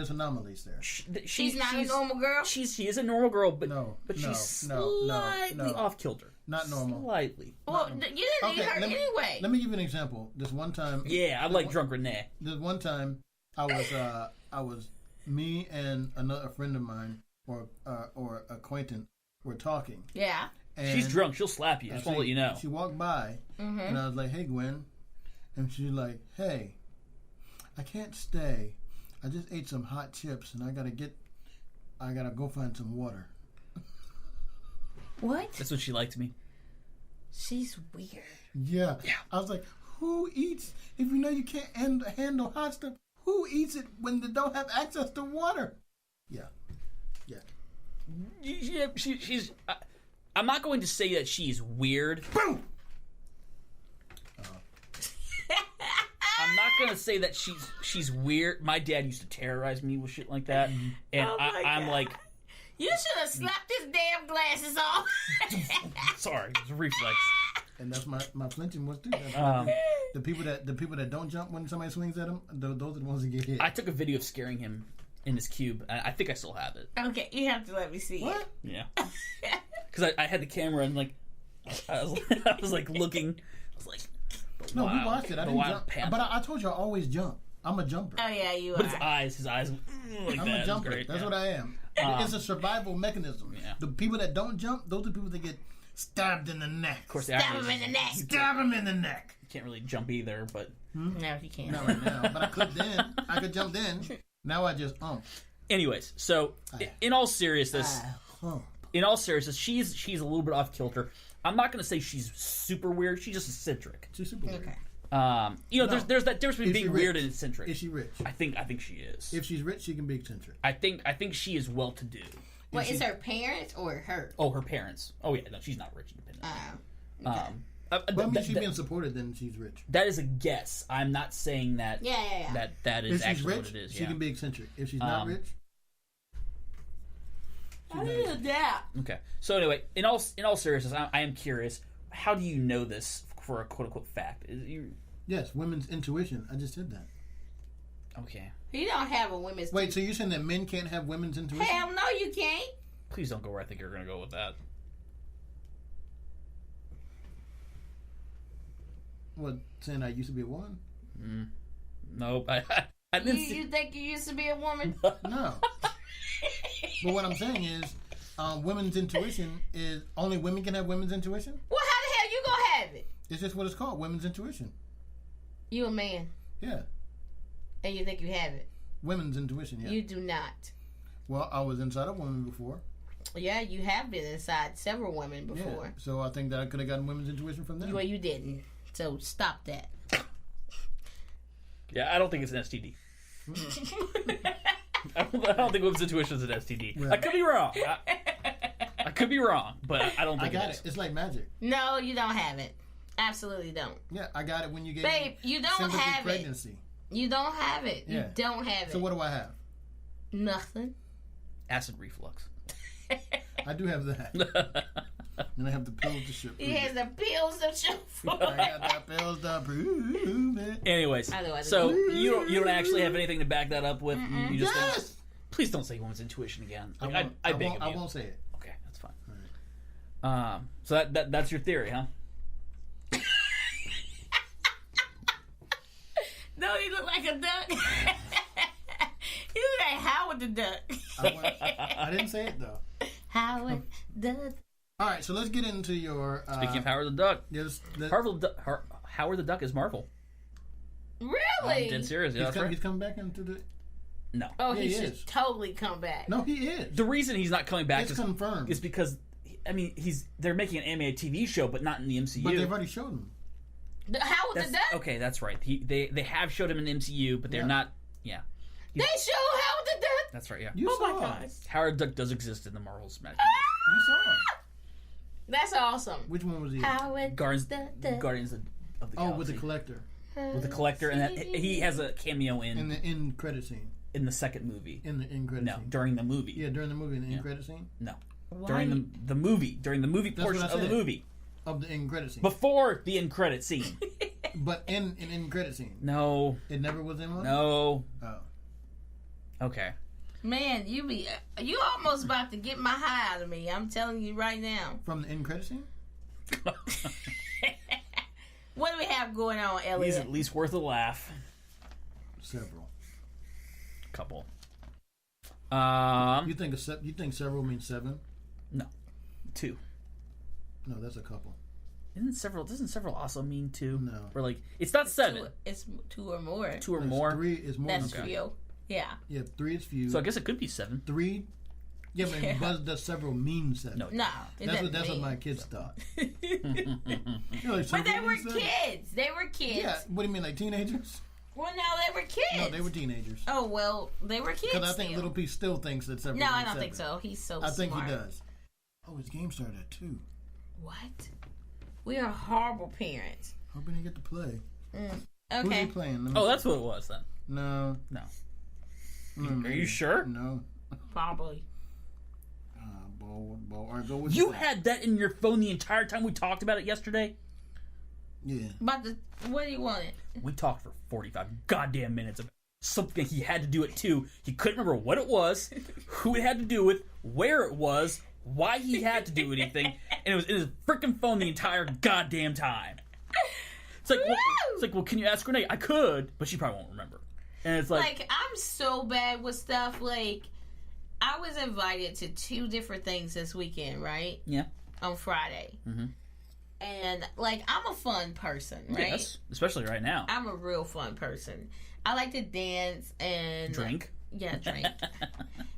anomalies there. She's not a normal girl. She is a normal girl, but she's slightly off kilter. Not normal. Slightly. Well, you didn't eat her anyway. Let me give you an example. This one time. Yeah, I like drunk Renee. This one time, I was me and a friend of mine or acquaintance were talking. Yeah. And she's drunk. She'll slap you. I just want to let you know. She walked by, and I was like, "Hey, Gwen," and she's like, "Hey, I can't stay. I just ate some hot chips, and I gotta go find some water." What? That's when she liked me. She's weird. Yeah. I was like, "Who eats? If you know you can't handle hot stuff, who eats it when they don't have access to water?" Yeah. She's. I'm not going to say that she's weird. Boom. I'm not gonna say that she's weird. My dad used to terrorize me with shit like that, and I'm like, you should have slapped his damn glasses off. sorry, it's a reflex. And that's my flinching was too. The people that don't jump when somebody swings at them, those are the ones that get hit. I took a video of scaring him in his cube. I think I still have it. Okay, you have to let me see What? it. Yeah, because I had the camera and like I was like looking. I was like. No, we watched it. I didn't jump. Panther. But I told you I always jump. I'm a jumper. Oh yeah, you But are. his eyes like I'm that. a jumper. Great. That's what I am. It's a survival mechanism. Yeah. The people that don't jump, those are the people that get stabbed in the neck. Of course, Stab him in the neck. Stab him in the neck. You can't really jump either, but No, you can't. Not right now, but I could then. I could jump then. Now I just anyways. So in all seriousness, she's a little bit off kilter. I'm not going to say she's super weird. She's just eccentric. She's super weird. Okay. There's that difference between Is she being rich? weird and eccentric. Is she rich? I think she is. If she's rich, she can be eccentric. I think she is well to do. Wait, is her parents or her? Oh, her parents. Oh yeah, no, she's not rich independent. Okay. But I mean, she's being supported, then she's rich. That is a guess. I'm not saying that. Yeah. That is If she's actually rich, what it is. she Yeah. can be eccentric. If she's not rich, How do you do that? Okay. So anyway, in all seriousness, I am curious. How do you know this for a quote unquote fact? yes, women's intuition. I just said that. Okay. You don't have a women's. Wait, so you're saying that men can't have women's intuition? Hell no, you can't. Please don't go where I think you're going to go with that. What, saying I used to be a woman? Nope. I didn't see. You think you used to be a woman? No. But what I'm saying is, women's intuition is only women can have women's intuition. Well, how the hell you gonna have it? It's just what it's called, women's intuition. You a man, Yeah, and you think you have it? women's intuition. Yeah. You do not. Well, I was inside a woman before. Yeah, you have been inside several women Yeah. before. So I think that I could have gotten women's intuition from them. Well, you didn't. So stop that. Yeah, I don't think it's an STD. I don't think women's intuition is an STD. Yeah. I could be wrong. I could be wrong, but I don't I think got it it. is. It's like magic. No, you don't have it. Absolutely don't. Yeah, I got it when you gave Babe, me you don't sympathy have pregnancy. it. You don't have it. Yeah. You don't have it. So what do I have? Nothing. Acid reflux. I do have that. And I have the pills to show. He has the pills to show for I got the pills to prove it. Anyways, so you don't actually have anything to back that up with. You just Yes! think, please don't say woman's intuition again. I Like, won't, I beg of you. I won't say it. Okay, that's fine. So that's your theory, huh? No, he looked like a duck. He looked like Howard the Duck. I didn't say it though. Howard the. All right, so let's get into your. Speaking of Howard the Duck, Howard the Duck is Marvel. Really? Dead serious. Yeah, He's coming back into the. No. Oh, Yeah, he he should is. totally come back. No, he is. The reason he's not coming back It's confirmed. is because, I mean, they're making an animated TV show, but not in the MCU. But they've already showed him. Howard the Duck? Okay, that's right. They have showed him in the MCU, but they're not. Yeah, They show Howard the Duck? that's right. Yeah, You Oh saw my it. gosh. Howard the Duck does exist in the Marvel Cinematic You saw it. That's awesome. Which one was he? Howard Universe. the Duck. Guardians of the Oh, Galaxy. with the collector With the collector, and that, he has a cameo in the end credit scene. in the second movie. In the end credit No, scene. during the movie. Yeah, during the movie, in the end credit scene No, Why? during the movie That's portion what I of the said. movie of the end credit scene. before the end credit scene. But in an end credit scene, No, it never was in one. no. Oh. Okay. Man, you almost about to get my high out of me. I'm telling you right now. From the end credit scene. What do we have going on, He's Elliot? at least worth a laugh. Several. Couple. You think several means 7? No, 2. No, that's a couple. Doesn't several also mean 2? No. Or like it's not 7. It's 2 or more. 2 or That's more. 3 is more That's than 2. few. Yeah. Yeah, 3 is few. So I guess it could be 7. 3. Yeah, but Yeah. Buzz does several mean 7. No. No. it That's doesn't what mean. my kids thought. You're like, But they several were means 7? kids. They were kids. Yeah, what do you mean, like teenagers? Well, no, they were kids. No, they were teenagers. Oh, well, they were kids. Because I think still. Little P still thinks that several No, means I don't 7. think so. He's so I think smart. he does. Oh, his game started at 2. What? We are horrible parents. Hope he didn't get to play. Who's he Okay. playing? Let me Oh, see. that's what it was then. No. No. Mm, Are you sure? No. Probably. All right, go with You that. had that in your phone the entire time we talked about it yesterday? Yeah. But what do you want it? We talked for 45 goddamn minutes about something he had to do it too. He couldn't remember what it was, who it had to do with, where it was, why he had to do anything, and it was in his freaking phone the entire goddamn time. It's like, well, can you ask Renee? I could, but she probably won't remember. And it's like I'm so bad with stuff. Like, I was invited to 2 different things this weekend, right? yeah, On Friday. Mhm. And, like, I'm a fun person, right? yes, especially right now. I'm a real fun person. I like to dance and Drink. Yeah, drink.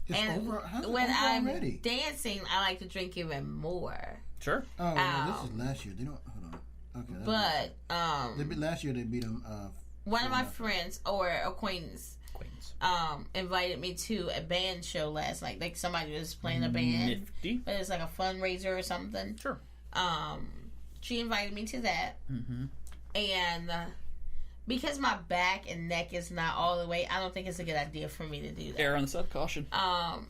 It's And over. How's it when over I'm already? dancing, I like to drink even more. Sure. Oh, no, this is last year. They don't. Hold on. Okay. But last year they beat them. one of my friends or acquaintance invited me to a band show last night. Like somebody was playing a band, Nifty. but it's like a fundraiser or something. Sure. She invited me to that, Mm-hmm. and because my back and neck is not all the way, I don't think it's a good idea for me to do that. Err on the side of caution.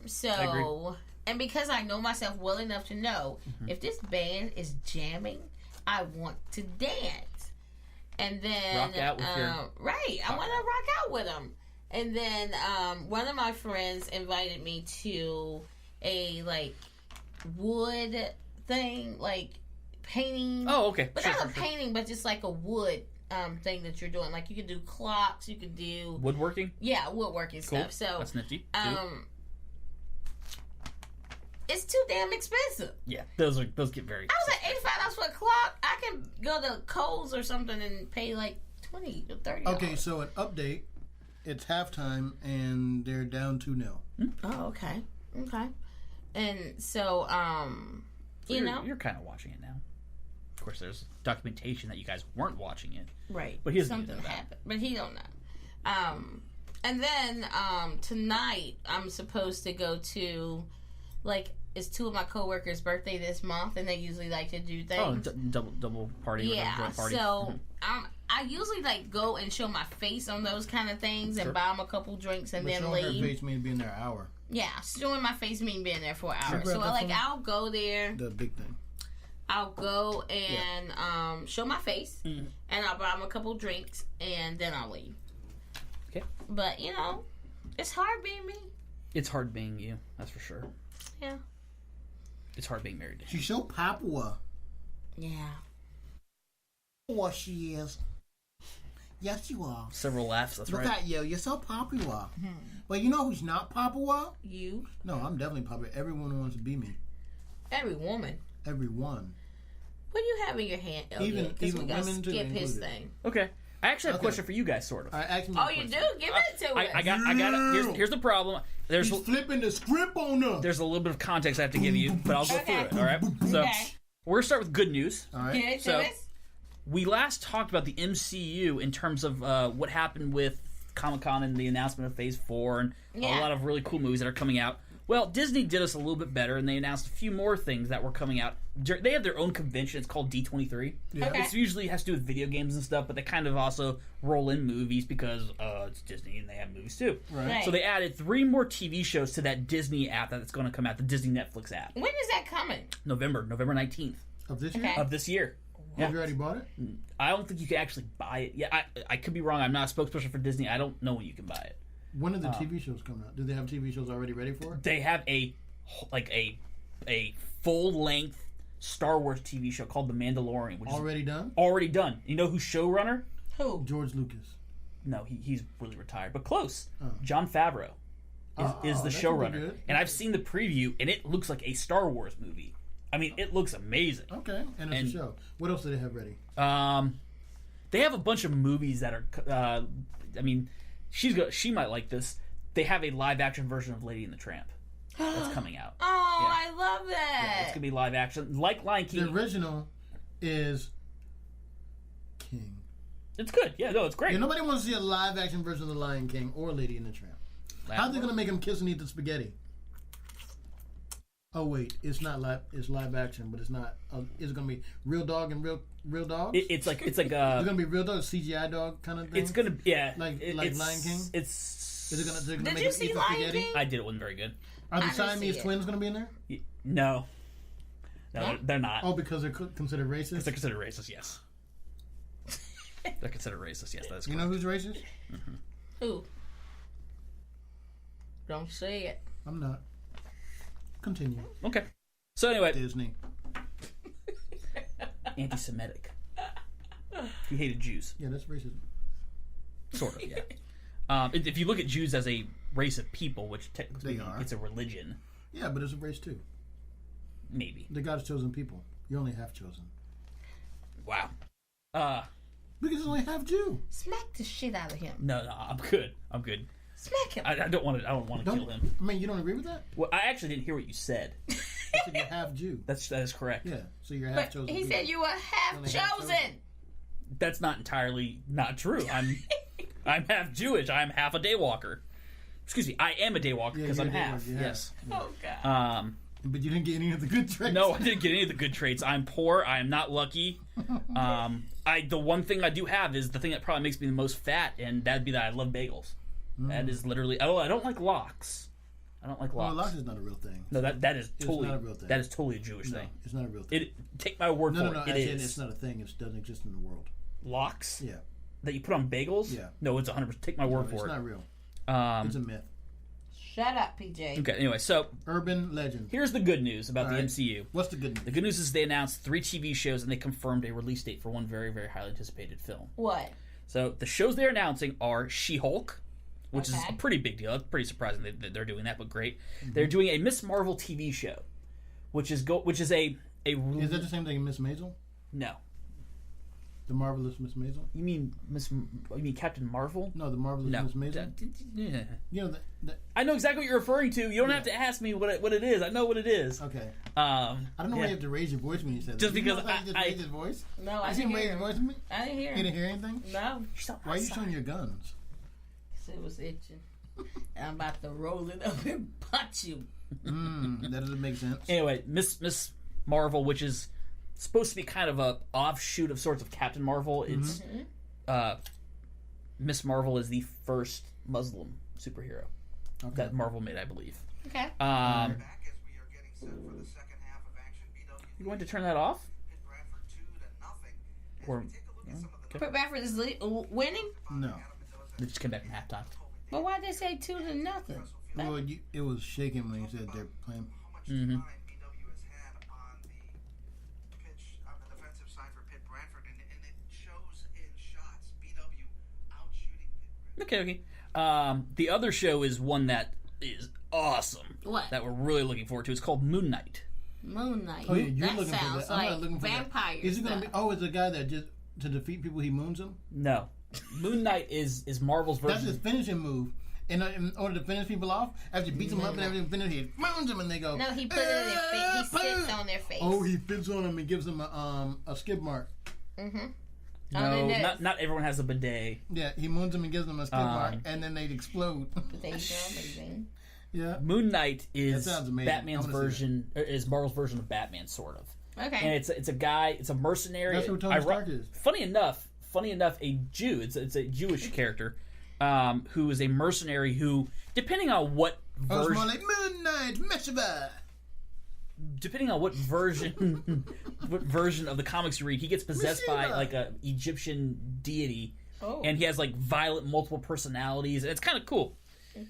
So, and because I know myself well enough to know if this band is jamming, I want to dance. And then Rock out with your right, I want to rock out with them. And then one of my friends invited me to a like wood thing, like painting. Oh, okay. But not a painting, but just like a wood thing that you're doing. Like you could do clocks, you could do Woodworking? woodworking Cool. stuff. So that's nifty. it's too damn expensive. Yeah, those get very I was like $85 for a clock. I can go to Kohl's or something and pay like $20 or $30. Okay, so an update. It's halftime and they're down 2-0. Oh, okay. Okay. And so, you're kind of watching it now. Of course, there's documentation that you guys weren't watching it. right. But he doesn't something know that. happened. But he don't know. And then tonight I'm supposed to go to, like, it's 2 of my coworkers' birthday this month, and they usually like to do Oh, things. double party. Yeah. Joint party. So I usually like go and show my face on those kind of things and buy them a couple drinks and then showing leave. her face means being there an hour. Yeah, showing my face means being there for an hour. Sure. So I'll go there. The big thing. I'll go and show my face, and I'll buy them a couple drinks, and then I'll leave. Okay. But it's hard being me. It's hard being you. That's for sure. Yeah. It's hard being married. She's so Papua. Yeah. What she is. Yes, you are. Several laughs. That's Look right. at you. You're so Papua. But you know who's not Papua? You. No, I'm definitely Papua. Everyone wants to be me. Every woman. Everyone. What do you have in your hand, Elliot? Even we gotta women too, skip his included. thing. Okay. I actually have a question for you guys, sort of. All right, ask me Oh, a you question. do? Give it to us. I got it. Here's the problem. There's He's flipping the script on us. there's a little bit of context I have to give you, but I'll go through it. All right. So we're gonna start with good news. All right. Get it to So- us? We last talked about the MCU in terms of what happened with Comic-Con and the announcement of Phase 4 and a lot of really cool movies that are coming out. Well, Disney did us a little bit better, and they announced a few more things that were coming out. They have their own convention. It's called D23. Yeah. Okay. It usually has to do with video games and stuff, but they kind of also roll in movies because it's Disney and they have movies too. Right. So they added 3 more TV shows to that Disney app that's going to come out, the Disney Netflix app. When is that coming? November 19th Of this year? Okay. of this year. Have you already bought it? I don't think you can actually buy it. Yeah, I could be wrong. I'm not a spokesperson for Disney. I don't know when you can buy it. When are the TV shows coming out? Do they have TV shows already ready for it? They have a full-length Star Wars TV show called The Mandalorian, which Already done? is already done. You know who's showrunner? Who? George Lucas. No, he's really retired, but close. Oh. John Favreau is the that could be showrunner, good. and I've seen the preview, and it looks like a Star Wars movie. I mean, it looks amazing. Okay, and it's a show. What else do they have ready? They have a bunch of movies that are. I mean, she might like this. They have a live-action version of Lady and the Tramp that's coming out. Oh, Yeah. I love that. It's gonna be live action, like Lion King. The original is King. It's good. Yeah, no, it's great. Yeah, nobody wants to see a live action version of The Lion King or Lady and the Tramp. How are they going to make him kiss and eat the spaghetti? Oh wait, it's not live. It's live action, but it's not. Is it going to be real dog and real dogs? It's like Is it going to be real dog, CGI dog kind of thing? it's gonna like it's, Lion King. It's Is it going to Did make you him see eat the Lion spaghetti? King? I did. It wasn't very good. Are the I didn't see Siamese it. twins going to be in there? No, Huh? they're not. Oh, because they're considered racist. They're considered racist. Yes, they're considered racist. Yes, that's You correct. know who's racist? Who? Don't say it. I'm not. Continue. Okay. So anyway, Disney. anti-Semitic. He hated Jews, Yeah, that's racism. sort of. Yeah. If you look at Jews as a race of people, which technically They are. it's a religion, Yeah, but it's a race too. maybe. The God's chosen people. You're only half chosen. Wow. Because it's only half Jew. Smack the shit out of him. No, I'm good. I'm good. Smack him. I don't want to. I don't want to Don't, kill him. I mean, you don't agree with that? Well, I actually didn't hear what you said. I said you're half Jew. That is correct. Yeah, so you're half But chosen. he people. said you were half Only half chosen. chosen. That's not entirely not true. I'm half Jewish. I'm half a daywalker. Excuse me. I am a daywalker Yeah, because you're I'm a half. daywalker, yeah. Yes. Oh God. But you didn't get any of the good traits. No, I didn't get any of the good traits. I'm poor. I am not lucky. The one thing I do have is the thing that probably makes me the most fat, and that'd be that I love bagels. That is literally. I don't like lox. I don't like Well, lox. lox is not a real thing. No, that is totally not a real thing. that is totally a Jewish No, thing. it's not a real thing. Take my word No, for no, it. I It said is. it's not a thing. It doesn't exist in the world. Lox Yeah. that you put on bagels. Yeah. No, it's 100%. Take my word No, for it's it. not real. Um, It's a myth. Shut up, PJ. okay. Anyway, so Urban legend. here's the good news about All the right. MCU. What's the good The news? good news is they announced 3 TV shows and they confirmed a release date for one very, very highly anticipated film. What? So the shows they're announcing are She-Hulk, which is Okay. a pretty big deal. It's pretty surprising that they're doing that, but great. Mm-hmm. They're doing a Miss Marvel TV show, which is a Is that the same thing as Miss Maisel? no. The Marvelous Miss Maisel? You mean Captain Marvel? No, the Marvelous No. Miss Maisel. Yeah. You know, I know exactly what you're referring to. You don't have to ask me what it is. I know what it is. okay. I I don't know why you have to raise your voice when you said that. Just You know because how you just I- raised his voice? No, I I didn't didn't raise hear his him. voice to me? I didn't hear You him. didn't hear anything? No. Why are you showing your guns? It was itching. I'm about to roll it up and punch you. That doesn't make sense. Anyway, Miss Marvel, which is supposed to be kind of a offshoot of sorts of Captain Marvel. It's Miss Marvel is the first Muslim superhero that Marvel made, I believe. Okay. You want to turn that off? Or Pitt Bradford is winning? No. they just came back from halftime. But why'd they say 2-0? Well, it was shaking when he said they're playing. Mm-hmm. Okay. The other show is one that is awesome. What? That we're really looking forward to. It's called Moon Knight. Moon Knight. Oh, yeah, you're that looking for sounds that. I'm like not looking for vampire that. Is it going to be? stuff. Oh, it's a guy that just to defeat people he moons them. No, Moon Knight is Marvel's version. That's his finishing move. In order to finish people off, after he beats them up and everything, finish, he moons them and they go. No, he put it in their face. He sits on their face. Oh, he fits on them and gives them a skid mark. Mm-hmm. No, not everyone has a bidet. Yeah, he moons them and gives them a skid mark, and then they'd explode. They go amazing. Yeah. Moon Knight is That sounds amazing. Batman's version, is Marvel's version of Batman, sort of. Okay. And it's a guy, it's a mercenary. That's what Tony Stark is. Funny enough, a Jew. It's a Jewish character, who is a mercenary who, depending on what Oh, it's version, more like Moon Knight, Meshiva. depending on what version, what version of the comics you read, he gets possessed by like a Egyptian deity, and he has like violent multiple personalities. And it's kind of cool.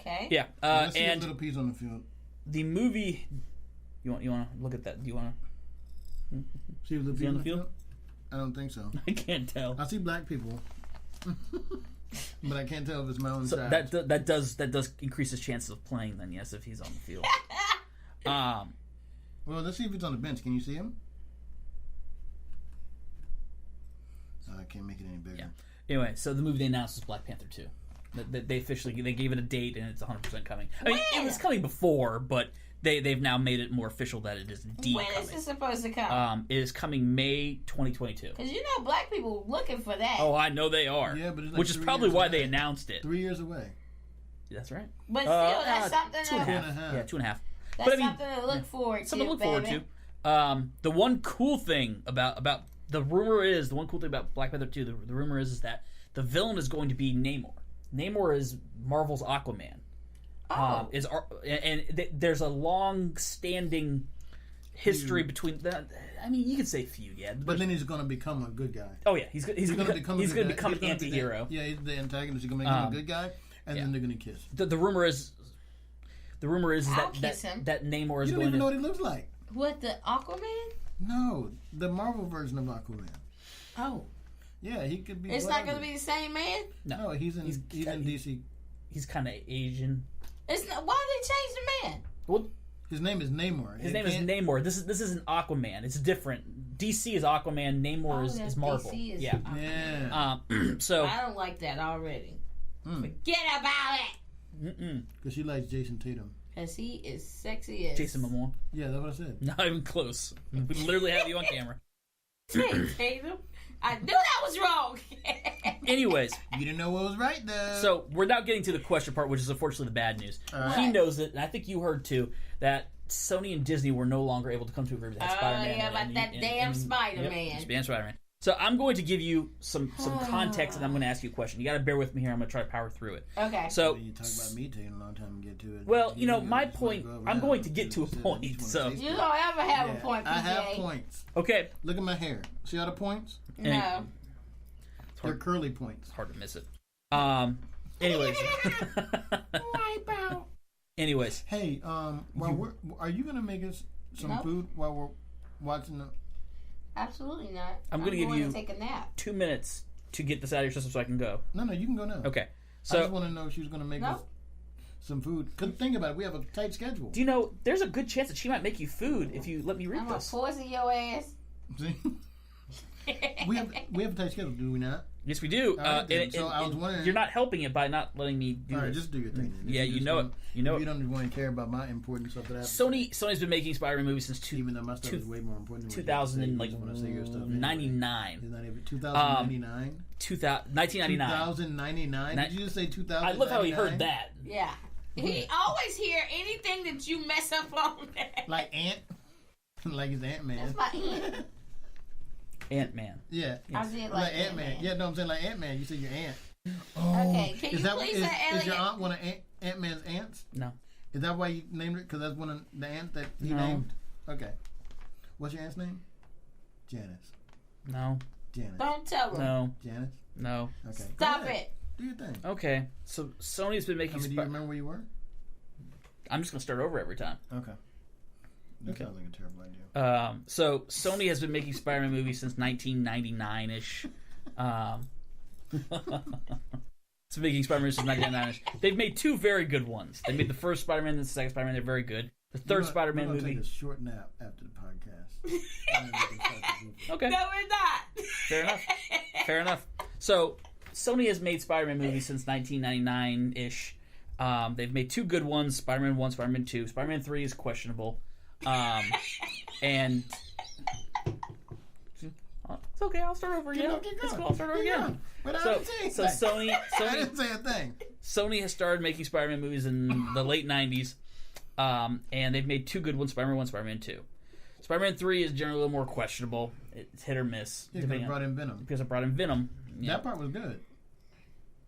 Okay. Yeah, Let's see and a little piece on the field. the movie. You want to look at that? Do you want to? See a little piece on on the the field? field? I don't think so. I can't tell. I see black people, but I can't tell if it's my own So side. that does increase his chances of playing. Then yes, if he's on the field. Well, let's see if he's on the bench. Can you see him? I can't make it any bigger. Yeah. Anyway, so the movie they announced was Black Panther 2. They officially gave it a date and it's 100% coming. I mean, it was coming before, but they've now made it more official that it is indeed When coming. is this supposed to come? It is coming May 2022. Because you know black people looking for that. Oh, I know they are. Yeah, but it's like which is 3 probably years why away. they announced it. 3 years away. That's right. But still, that's something 2.5. to, 2.5. Yeah, 2.5. that's But I mean, something to look forward to. something to look forward baby. to. The one cool thing about the one cool thing about Black Panther 2, the rumor is that the villain is going to be Namor. Namor is Marvel's Aquaman. Oh. There's a long-standing history between that. I mean, you could say feud, yeah. But then he's going to become a good guy. Oh yeah, he's going to become an He's gonna anti-hero. Yeah, he's the antagonist. He's going to make him a good guy, and then they're going to kiss. The rumor is I'll that kiss him. that Namor is You don't going even know to. what he looks like. What, the Aquaman? No, the Marvel version of Aquaman. Oh. Yeah, he could be. It's not going to be the same man? No, he's in DC. He's kind of Asian. It's not, why did they change the man? Well, His name is Namor. his name is Namor. This isn't Aquaman. It's different. DC is Aquaman. Namor is Marvel. DC is yeah. Yeah. So I don't like that already. Forget about it. Because she likes Jason Tatum. Because he is sexy as... Jason Momoa. Yeah, that's what I said. Not even close. We literally have you on camera. Tatum? I knew that was wrong. Anyways, You didn't know what was right, though. so we're now getting to the question part, which is unfortunately the bad news. He knows it, and I think you heard too, that Sony and Disney were no longer able to come to agreement with that Spider-Man. yeah, about that damn Spider-Man. Yep, damn Spider-Man. So I'm going to give you some context, and I'm going to ask you a question. You got to bear with me here. I'm going to try to power through it. Okay. So, You talk about me taking a long time to get to it. well, my point. I'm going to get to a point. So, you don't ever have a point, PJ. I have points. okay. Look at my hair. See all the points? No. They're curly points. It's hard to miss it. Anyways. Wipe out. Anyways. Hey, are you gonna make us some Nope. food while we're watching the? Absolutely not. I'm going to give you to take a nap. 2 minutes to get this out of your system so I can go. No, you can go now. Okay. I So, just want to know if she was gonna make us some food. Cause think about it, we have a tight schedule. do you know, there's a good chance that she might make you food if you let me read I'm going this. to poison your ass. See? we have a tight schedule, do we not? Yes, we do. All right, then. So I was wondering. You're not helping it by not letting me do All right, this. just do your thing. Then. Yeah, If you just know it. don't- You know if it. You don't even want to care about my important stuff that I have. Sony's been making Spider-Man movies since Even though my stuff is way more important than 2099. Isn't that even 2099? 1999. 2099? Did you just say 2000? I love how he heard that. Yeah. He always hear anything that you mess up on. Like Ant? Like his Ant-Man. That's my aunt. Ant-Man. Yeah. I did like Ant-Man. Yeah, no, I'm saying like Ant-Man. You said your aunt. Okay, can you please say Elliot? Is your aunt one of Ant-Man's aunts? No. Is that why you named it? Because that's one of the ants that he No. named? Okay. What's your aunt's name? Janice. No. Janice. Don't tell him. No. Janice? No. Okay. Stop it. Do your thing. Okay. So Sony's been making... Do you remember where you were? I'm just going to start over every time. Okay. That sounds like a terrible idea. So Sony has been making Spider-Man movies since 1999-ish. It's making Spider-Man since 1999-ish. They've made two very good ones. They made the first Spider-Man and the second Spider-Man. They're very good. The third Spider-Man movie... Take a short nap after the podcast. Okay. No, we're not. Fair enough. Fair enough. So Sony has made Spider-Man movies since 1999-ish. They've made two good ones, Spider-Man 1, Spider-Man 2. Spider-Man 3 is questionable. And... It's okay, I'll start over again. It's cool, I'll start over again. So Sony... I didn't say a thing. Sony has started making Spider-Man movies in the late 90s. And they've made two good ones, Spider-Man 1, Spider-Man 2. Spider-Man 3 is generally a little more questionable. It's hit or miss. Yeah, because it brought in Venom. Because it brought in Venom. Yeah. That part was good.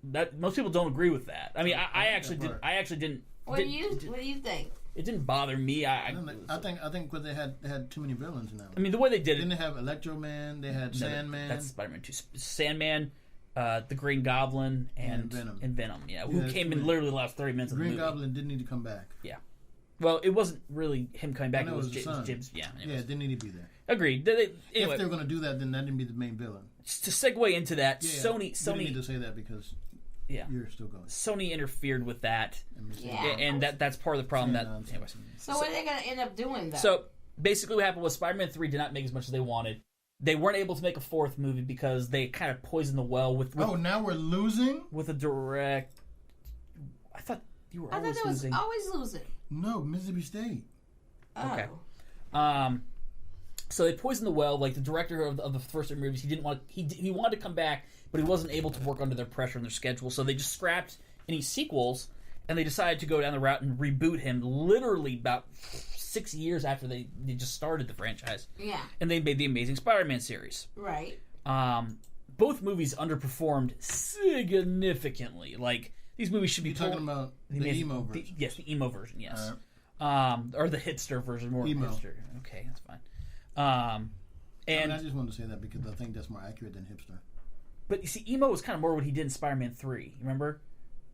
That most people don't agree with that. I mean, I actually didn't. What do you think? It didn't bother me. I think because they had too many villains now. I mean, the way they did it. Didn't they have Electro Man? They had Sandman. That's Spider-Man 2. Sandman, the Green Goblin, and Venom. Yeah, who came in literally the last 30 minutes of the movie. Green Goblin didn't need to come back. Yeah. Well, it wasn't really him coming back. It was James. Yeah. Yeah, it didn't need to be there. Agreed. Anyway, if they were going to do that, then that didn't be the main villain. To segue into that, Sony didn't need to say that because you're still going. Sony interfered with that, Yeah. and that's part of the problem. So what are they going to end up doing, though? So basically, what happened was Spider-Man 3 did not make as much as they wanted. They weren't able to make a fourth movie because they kind of poisoned the well with now we're losing with a direct. I thought you were always losing. Always losing. No, Mississippi State. Oh. Okay. So they poisoned the well. Like the director of the first three movies, he didn't want. He wanted to come back, but he wasn't able to work under their pressure and their schedule. So they just scrapped any sequels, and they decided to go down the route and reboot him. Literally about 6 years after they just started the franchise. Yeah. And they made the Amazing Spider-Man series. Right. Both movies underperformed significantly. Like these movies should be talking about the emo version. Yes, the emo version. Yes. Right. Or the hipster version, more emo. hipster. Okay, that's fine. And I just wanted to say that because I think that's more accurate than hipster. But you see, emo was kind of more what he did in Spider-Man 3. Remember?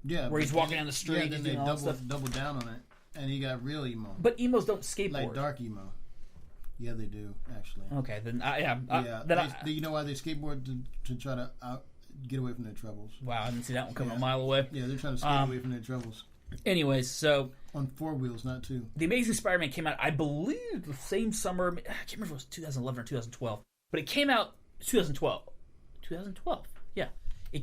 Yeah. Where he's walking down the street. Yeah, then they double down on it, and he got real emo. But emos don't skateboard. Like dark emo. Yeah, they do actually. Okay, then you know why they skateboard to try to get away from their troubles? Wow, I didn't see that one coming a mile away. Yeah, they're trying to skate away from their troubles. Anyways, so on 4 wheels, not 2. The Amazing Spider-Man came out, I believe, the same summer. I can't remember if it was 2011 or 2012, but it came out 2012. 2012, yeah. I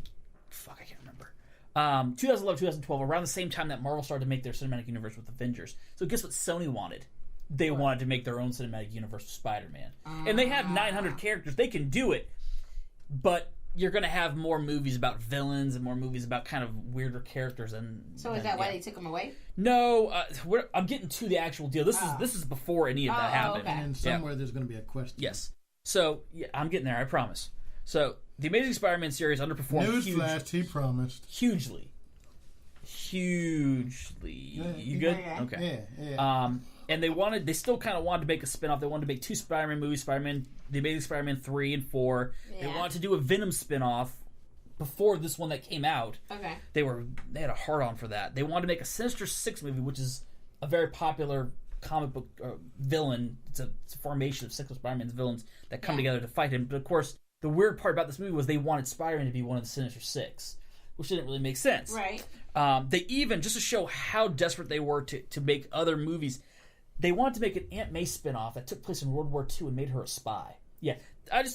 can't remember. 2011, 2012, around the same time that Marvel started to make their cinematic universe with Avengers. So guess what Sony wanted? They wanted to make their own cinematic universe with Spider-Man, and they have 900 characters. They can do it, but you're going to have more movies about villains and more movies about kind of weirder characters. So is that why they took them away? No, I'm getting to the actual deal. This is before any of that happened. Okay. And somewhere there's going to be a question. Yes. So I'm getting there. I promise. So the Amazing Spider-Man series underperformed. Newsflash, he promised. Hugely. Yeah, You good? Okay. Yeah. And they still kind of wanted to make a spin-off. They wanted to make 2 Spider-Man movies, The Amazing Spider-Man 3 and 4. Yeah. They wanted to do a Venom spin-off before this one that came out. Okay. They had a hard-on for that. They wanted to make a Sinister Six movie, which is a very popular comic book villain. It's a formation of 6 of Spider-Man's villains that come together to fight him. But of course, the weird part about this movie was they wanted Spider-Man to be one of the Sinister Six, which didn't really make sense. Right. They even, just to show how desperate they were to make other movies, they wanted to make an Aunt May spinoff that took place in World War II and made her a spy. Yeah, I'm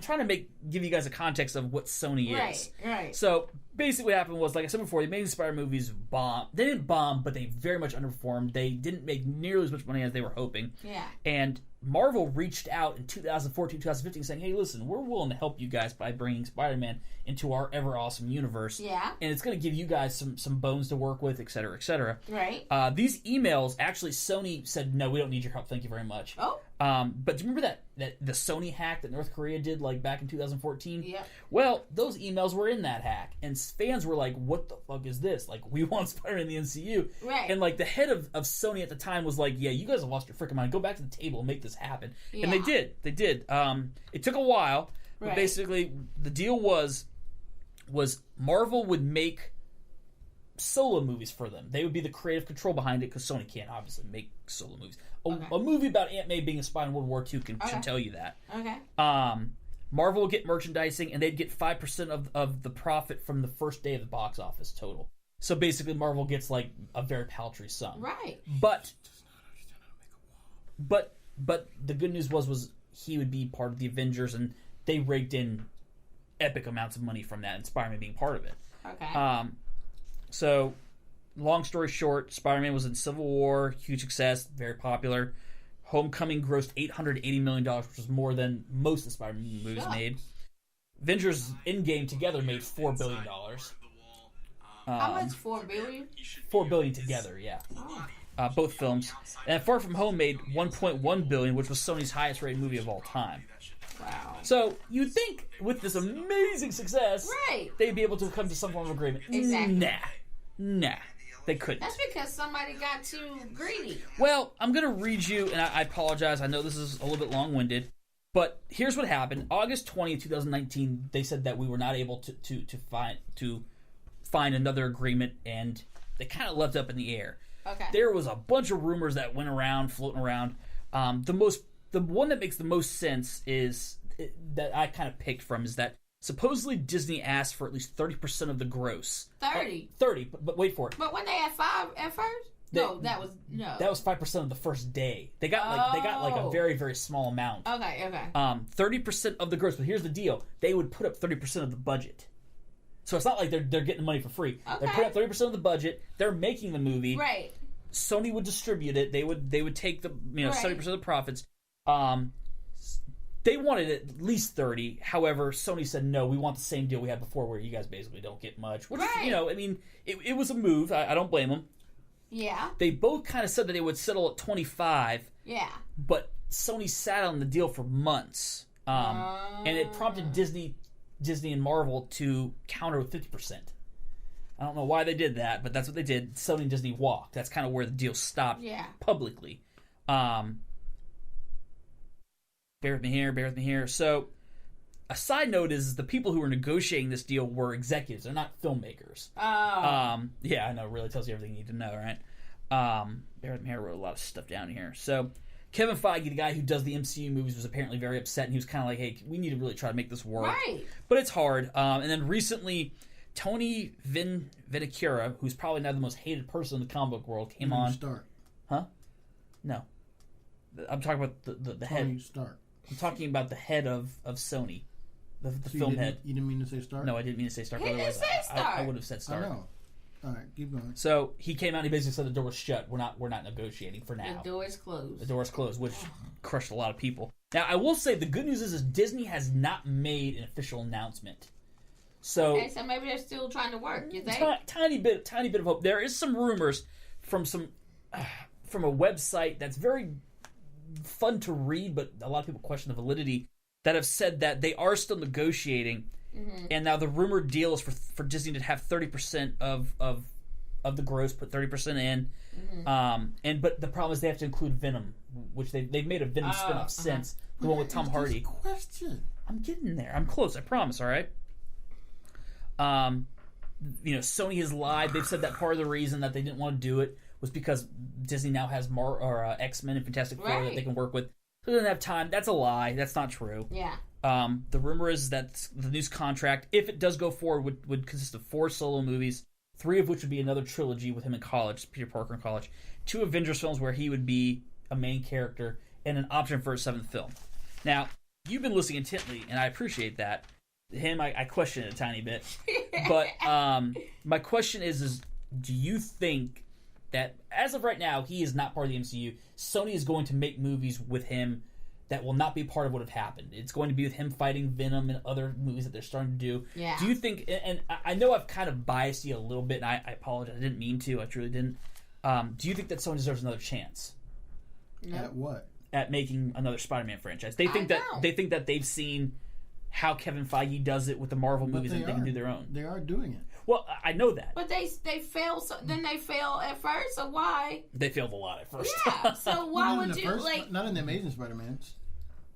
trying to give you guys a context of what Sony is. Right. So basically, what happened was, like I said before, the Amazing Spider movies bombed. They didn't bomb, but they very much underperformed. They didn't make nearly as much money as they were hoping. Yeah. And Marvel reached out in 2014, 2015, saying, "Hey, listen, we're willing to help you guys by bringing Spider-Man into our ever awesome universe. Yeah. And it's going to give you guys some bones to work with, et cetera, et cetera." Right. These emails, actually, Sony said, "No, we don't need your help. Thank you very much." Oh. But do you remember that the Sony hack that North Korea did like back in 2014? Yeah. Well, those emails were in that hack, and fans were like, "What the fuck is this? Like, we want Spider-Man in the MCU." Right. And like the head of Sony at the time was like, "Yeah, you guys have lost your freaking mind. Go back to the table and make this happen." Yeah. And they did. They did. It took a while, but Right. basically the deal was Marvel would make solo movies for them. They would be the creative control behind it because Sony can't obviously make solo movies. A movie about Aunt May being a spy in World War II should tell you that. Okay. Marvel would get merchandising, and they'd get 5% of the profit from the first day of the box office total. So basically, Marvel gets like a very paltry sum. Right. But the good news was he would be part of the Avengers, and they raked in epic amounts of money from that, and Spider-Man being part of it. Okay. So, long story short, Spider-Man was in Civil War, huge success, very popular. Homecoming grossed $880 million, which was more than most of the Spider-Man movies made. Avengers Endgame together made $4 billion. How much? $4 billion? $4 billion together, yeah. Oh. Both films. And Far From Home made $1.1 billion, which was Sony's highest-rated movie of all time. Wow. So, you'd think, with this amazing success, Right. they'd be able to come to some form of agreement. Exactly. Nah. They couldn't. That's because somebody got too greedy. Well, I'm going to read you, and I apologize. I know this is a little bit long-winded, but here's what happened. August 20th, 2019, they said that we were not able to find another agreement, and they kind of left up in the air. Okay. There was a bunch of rumors that went around, floating around. The one that makes the most sense is that I kind of picked from is that supposedly Disney asked for at least 30% of the gross. 30. 30, but wait for it. But when they had 5 at first? That was 5% of the first day. They got like a very, very small amount. Okay. 30% of the gross. But here's the deal: they would put up 30% of the budget. So it's not like they're getting the money for free. Okay. They're putting up 30% of the budget. They're making the movie. Right. Sony would distribute it. They would take the 70% of the profits. They wanted at least 30. However, Sony said no. We want the same deal we had before, where you guys basically don't get much. Which it was a move. I don't blame them. Yeah. They both kind of said that they would settle at 25. Yeah. But Sony sat on the deal for months, and it prompted Disney and Marvel to counter with 50%. I don't know why they did that, but that's what they did. Sony and Disney walked. That's kind of where the deal stopped publicly. Bear with me here. So, a side note is the people who were negotiating this deal were executives. They're not filmmakers. Oh. Yeah, I know. It really tells you everything you need to know, right? Bear with me here. I wrote a lot of stuff down here. So, Kevin Feige, the guy who does the MCU movies, was apparently very upset, and he was kind of like, hey, we need to really try to make this work. Right. But it's hard. And then recently, Tony Vinicura, who's probably now the most hated person in the comic book world, came on. Stark. Huh? No. I'm talking about the head. Tony Stark. I'm talking about the head of Sony, the So film head. You didn't mean to say Stark? No, I didn't mean to say Stark. He didn't Otherwise, say Stark. I would have said Stark. I know. All right, keep going. So he came out and he basically said the door was shut. We're not negotiating for now. The door is closed. The door is closed, which crushed a lot of people. Now, I will say the good news is Disney has not made an official announcement. So, Okay, so maybe they're still trying to work. You think? tiny bit of hope. There is some rumors from a website that's very fun to read, but a lot of people question the validity, that have said that they are still negotiating, and now the rumored deal is for Disney to have 30% of the gross, put 30% in, but the problem is they have to include Venom, which they've made a Venom spinoff since, the one with Tom Hardy. Question. I'm getting there. I'm close. I promise. All right. Sony has lied. They've said that part of the reason that they didn't want to do it was because Disney now has X-Men and Fantastic Four that they can work with. So they didn't have time. That's a lie. That's not true. Yeah. The rumor is that the news contract, if it does go forward, would consist of 4 solo movies, 3 of which would be another trilogy with him in college, Peter Parker in college, 2 Avengers films where he would be a main character, and an option for a 7th film. Now, you've been listening intently, and I appreciate that. Him, I question it a tiny bit. But my question is do you think that, as of right now, he is not part of the MCU, Sony is going to make movies with him that will not be part of what have happened? It's going to be with him fighting Venom and other movies that they're starting to do. Yeah. Do you think, and I know I've kind of biased you a little bit, and I apologize, I didn't mean to, I truly didn't. Do you think that Sony deserves another chance? No. At what? at making another Spider-Man franchise. They think that they've seen how Kevin Feige does it with the Marvel movies, and they can do their own. They are doing it. Well, I know that. But they fail. So then they fail at first. So why? They failed a lot at first. Yeah. So why would you first, like? Not in the Amazing Spider-Mans.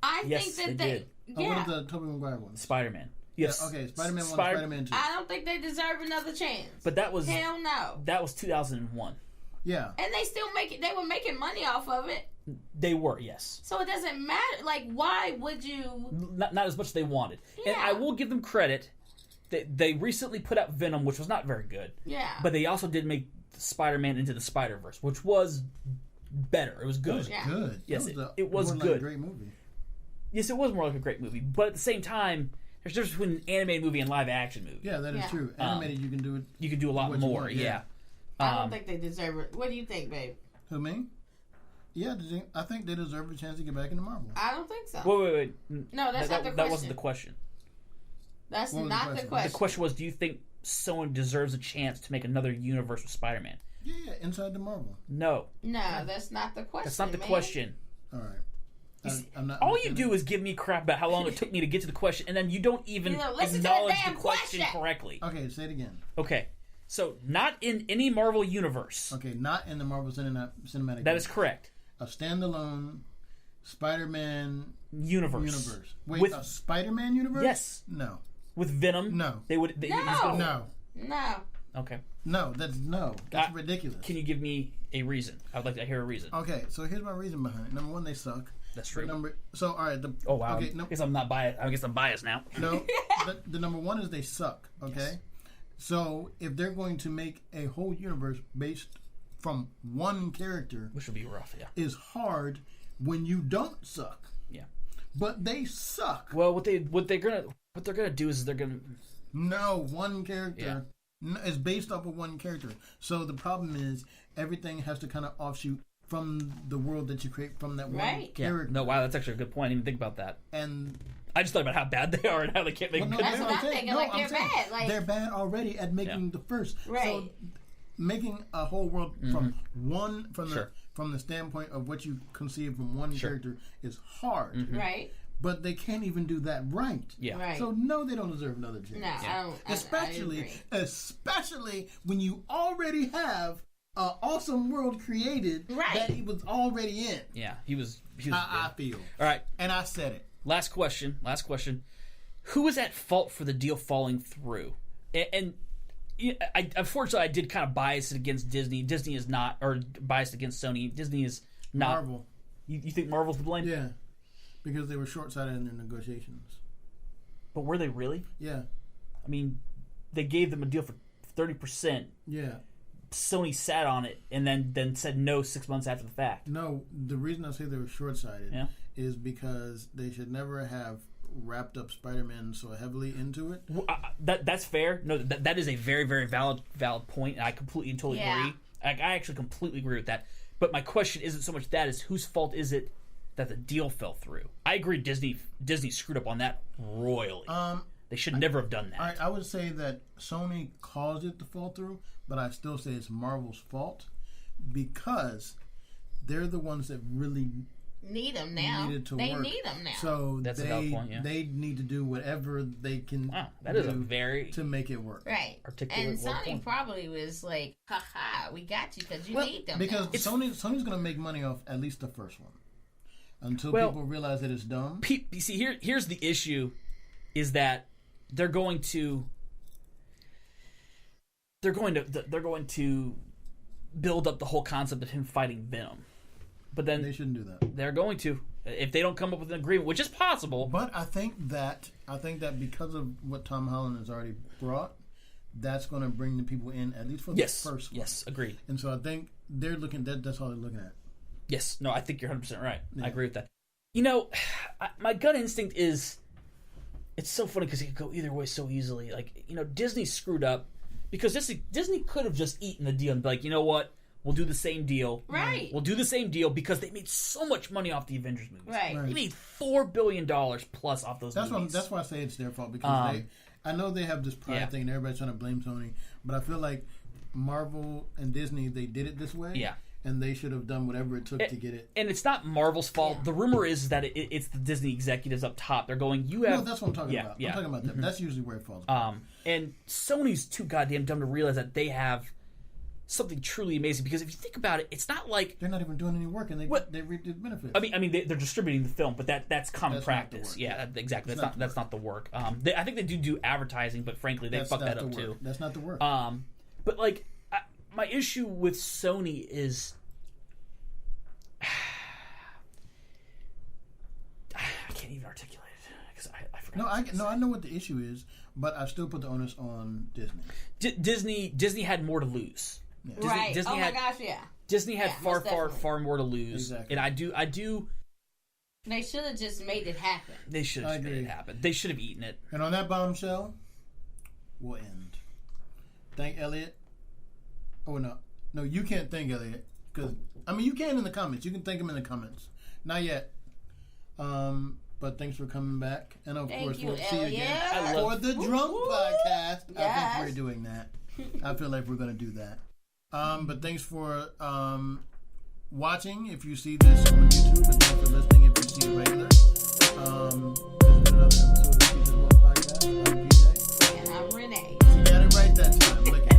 I Yes, think that they did. What are the Tobey Maguire ones? Spider-Man. Yes. Yeah, okay, Spider-Man 1, Spider-Man 2. I don't think they deserve another chance. But that was hell no. That was 2001. Yeah. And they still they were making money off of it. They were, yes. So it doesn't matter. Like, why would you? Not as much as they wanted. Yeah. And I will give them credit. They recently put out Venom, which was not very good. Yeah. But they also did make Spider-Man Into the Spider-Verse, which was better. It was good. It was good. Yes, it was more good. Like a great movie. Yes, it was more like a great movie. But at the same time, there's a difference between an animated movie and live action movie. Yeah, that is true. Animated, you can do it. You can do a lot more. Want, yeah. I don't think they deserve it. What do you think, babe? Who, me? Yeah, I think they deserve a chance to get back into Marvel. I don't think so. Wait. No, that's not the question. That wasn't the question. That's not the question. The question was, do you think someone deserves a chance to make another universe with Spider-Man? Yeah, inside the Marvel. No. No, that's not the question. That's not the question. All right. All you do is give me crap about how long it took me to get to the question, and then you don't even acknowledge the question correctly. Okay, say it again. Okay. So, not in any Marvel universe. Okay, not in the Marvel Cinematic That is correct. A standalone Spider-Man universe. Wait, a Spider-Man universe? Yes. No. With Venom? No. No. Okay. No, that's ridiculous. Can you give me a reason? I would like to hear a reason. Okay, so here's my reason behind it. Number one, they suck. That's true. All right. Oh, wow. Okay, no, I guess I'm not biased. I guess I'm biased now. No, the number one is they suck, okay? Yes. So if they're going to make a whole universe based from one character, which would be rough, yeah, is hard when you don't suck. Yeah. But they suck. Well, what they're gonna do is they're gonna one character is based off of one character. So the problem is everything has to kind of offshoot from the world that you create from that one character. Yeah. No, wow, that's actually a good point. I didn't even think about that. And I just thought about how bad they are and how they can't make good That's what I'm thinking. Like, they're bad. Like, they're bad already at making the first. Right. So making a whole world from the standpoint of what you conceive from one character is hard. Mm-hmm. Right. But they can't even do that right. Yeah. Right. So no, they don't deserve another chance. No, I don't. Especially when you already have an awesome world created that he was already in. Yeah, he was I feel. All right. And I said it. Last question. Who is at fault for the deal falling through? And unfortunately, I did kind of bias it against Disney. Disney is not, or biased against Sony. Disney is not. Marvel. You think Marvel's to blame? Yeah. Because they were short-sighted in their negotiations. But were they really? Yeah. I mean, they gave them a deal for 30%. Yeah. Sony sat on it and then said no 6 months after the fact. No, the reason I say they were short-sighted is because they should never have wrapped up Spider-Man so heavily into it. That's fair. No, that is a very, very valid point, and I completely and totally agree. I actually completely agree with that. But my question isn't so much that, is whose fault is it that the deal fell through? I agree Disney screwed up on that royally. They should never have done that. I would say that Sony caused it to fall through, but I still say it's Marvel's fault because they're the ones that really need them now. Needed to they work. need them now. So that's a valid point, they need to do whatever they can to make it work. Right. And Sony probably was like, haha, we got you because you need them because now. Sony's going to make money off at least the first one. Until people realize that it's dumb. You see, here's the issue, is that they're going to build up the whole concept of him fighting Venom, but then they shouldn't do that. They're going to, if they don't come up with an agreement, which is possible. But I think that because of what Tom Holland has already brought, that's going to bring the people in at least for the first one. Yes, agreed. And so I think they're looking. That's all they're looking at. Yes, no, I think you're 100% right. Yeah. I agree with that. You know, my gut instinct is, it's so funny because it could go either way so easily. Like, you know, Disney screwed up because Disney could have just eaten the deal and be like, you know what, we'll do the same deal. Right. We'll do the same deal because they made so much money off the Avengers movies. Right. They made $4 billion plus off those movies. That's why I say it's their fault because I know they have this pride thing and everybody's trying to blame Sony, but I feel like Marvel and Disney, they did it this way. Yeah. and they should have done whatever it took to get it. And it's not Marvel's fault. Yeah. The rumor is that it's the Disney executives up top. They're going, you have... No, that's what I'm talking about. Yeah. I'm talking about that. That's usually where it falls. And Sony's too goddamn dumb to realize that they have something truly amazing. Because if you think about it, it's not like... They're not even doing any work, and they reap the benefits. I mean, they're distributing the film, but that's common That's practice. not the Yeah, exactly. That's That's not the work. I think they do advertising, but frankly, they fuck that up too. That's not the work. But like, my issue with Sony is, I can't even articulate it because I forgot. I know what the issue is, but I still put the onus on Disney. Disney had more to lose. Yeah. Right. Disney my gosh, yeah. Disney had most definitely. far more to lose. Exactly. And I do. They should have just made it happen. They should have made it happen. They should have eaten it. And on that bombshell, we'll end. Thank Elliot. Oh no, you can't thank Elliot because you can in the comments. You can thank him in the comments. Not yet. But thanks for coming back, and of course we'll see you again for the Drunk Podcast. Yes. I think we're doing that. I feel like we're going to do that. But thanks for watching. If you see this on YouTube, and thanks for listening. If you see it regular, this has been another episode of the Drunk Podcast. I'm DJ, And I'm Renee. you got it right that time. Look at it.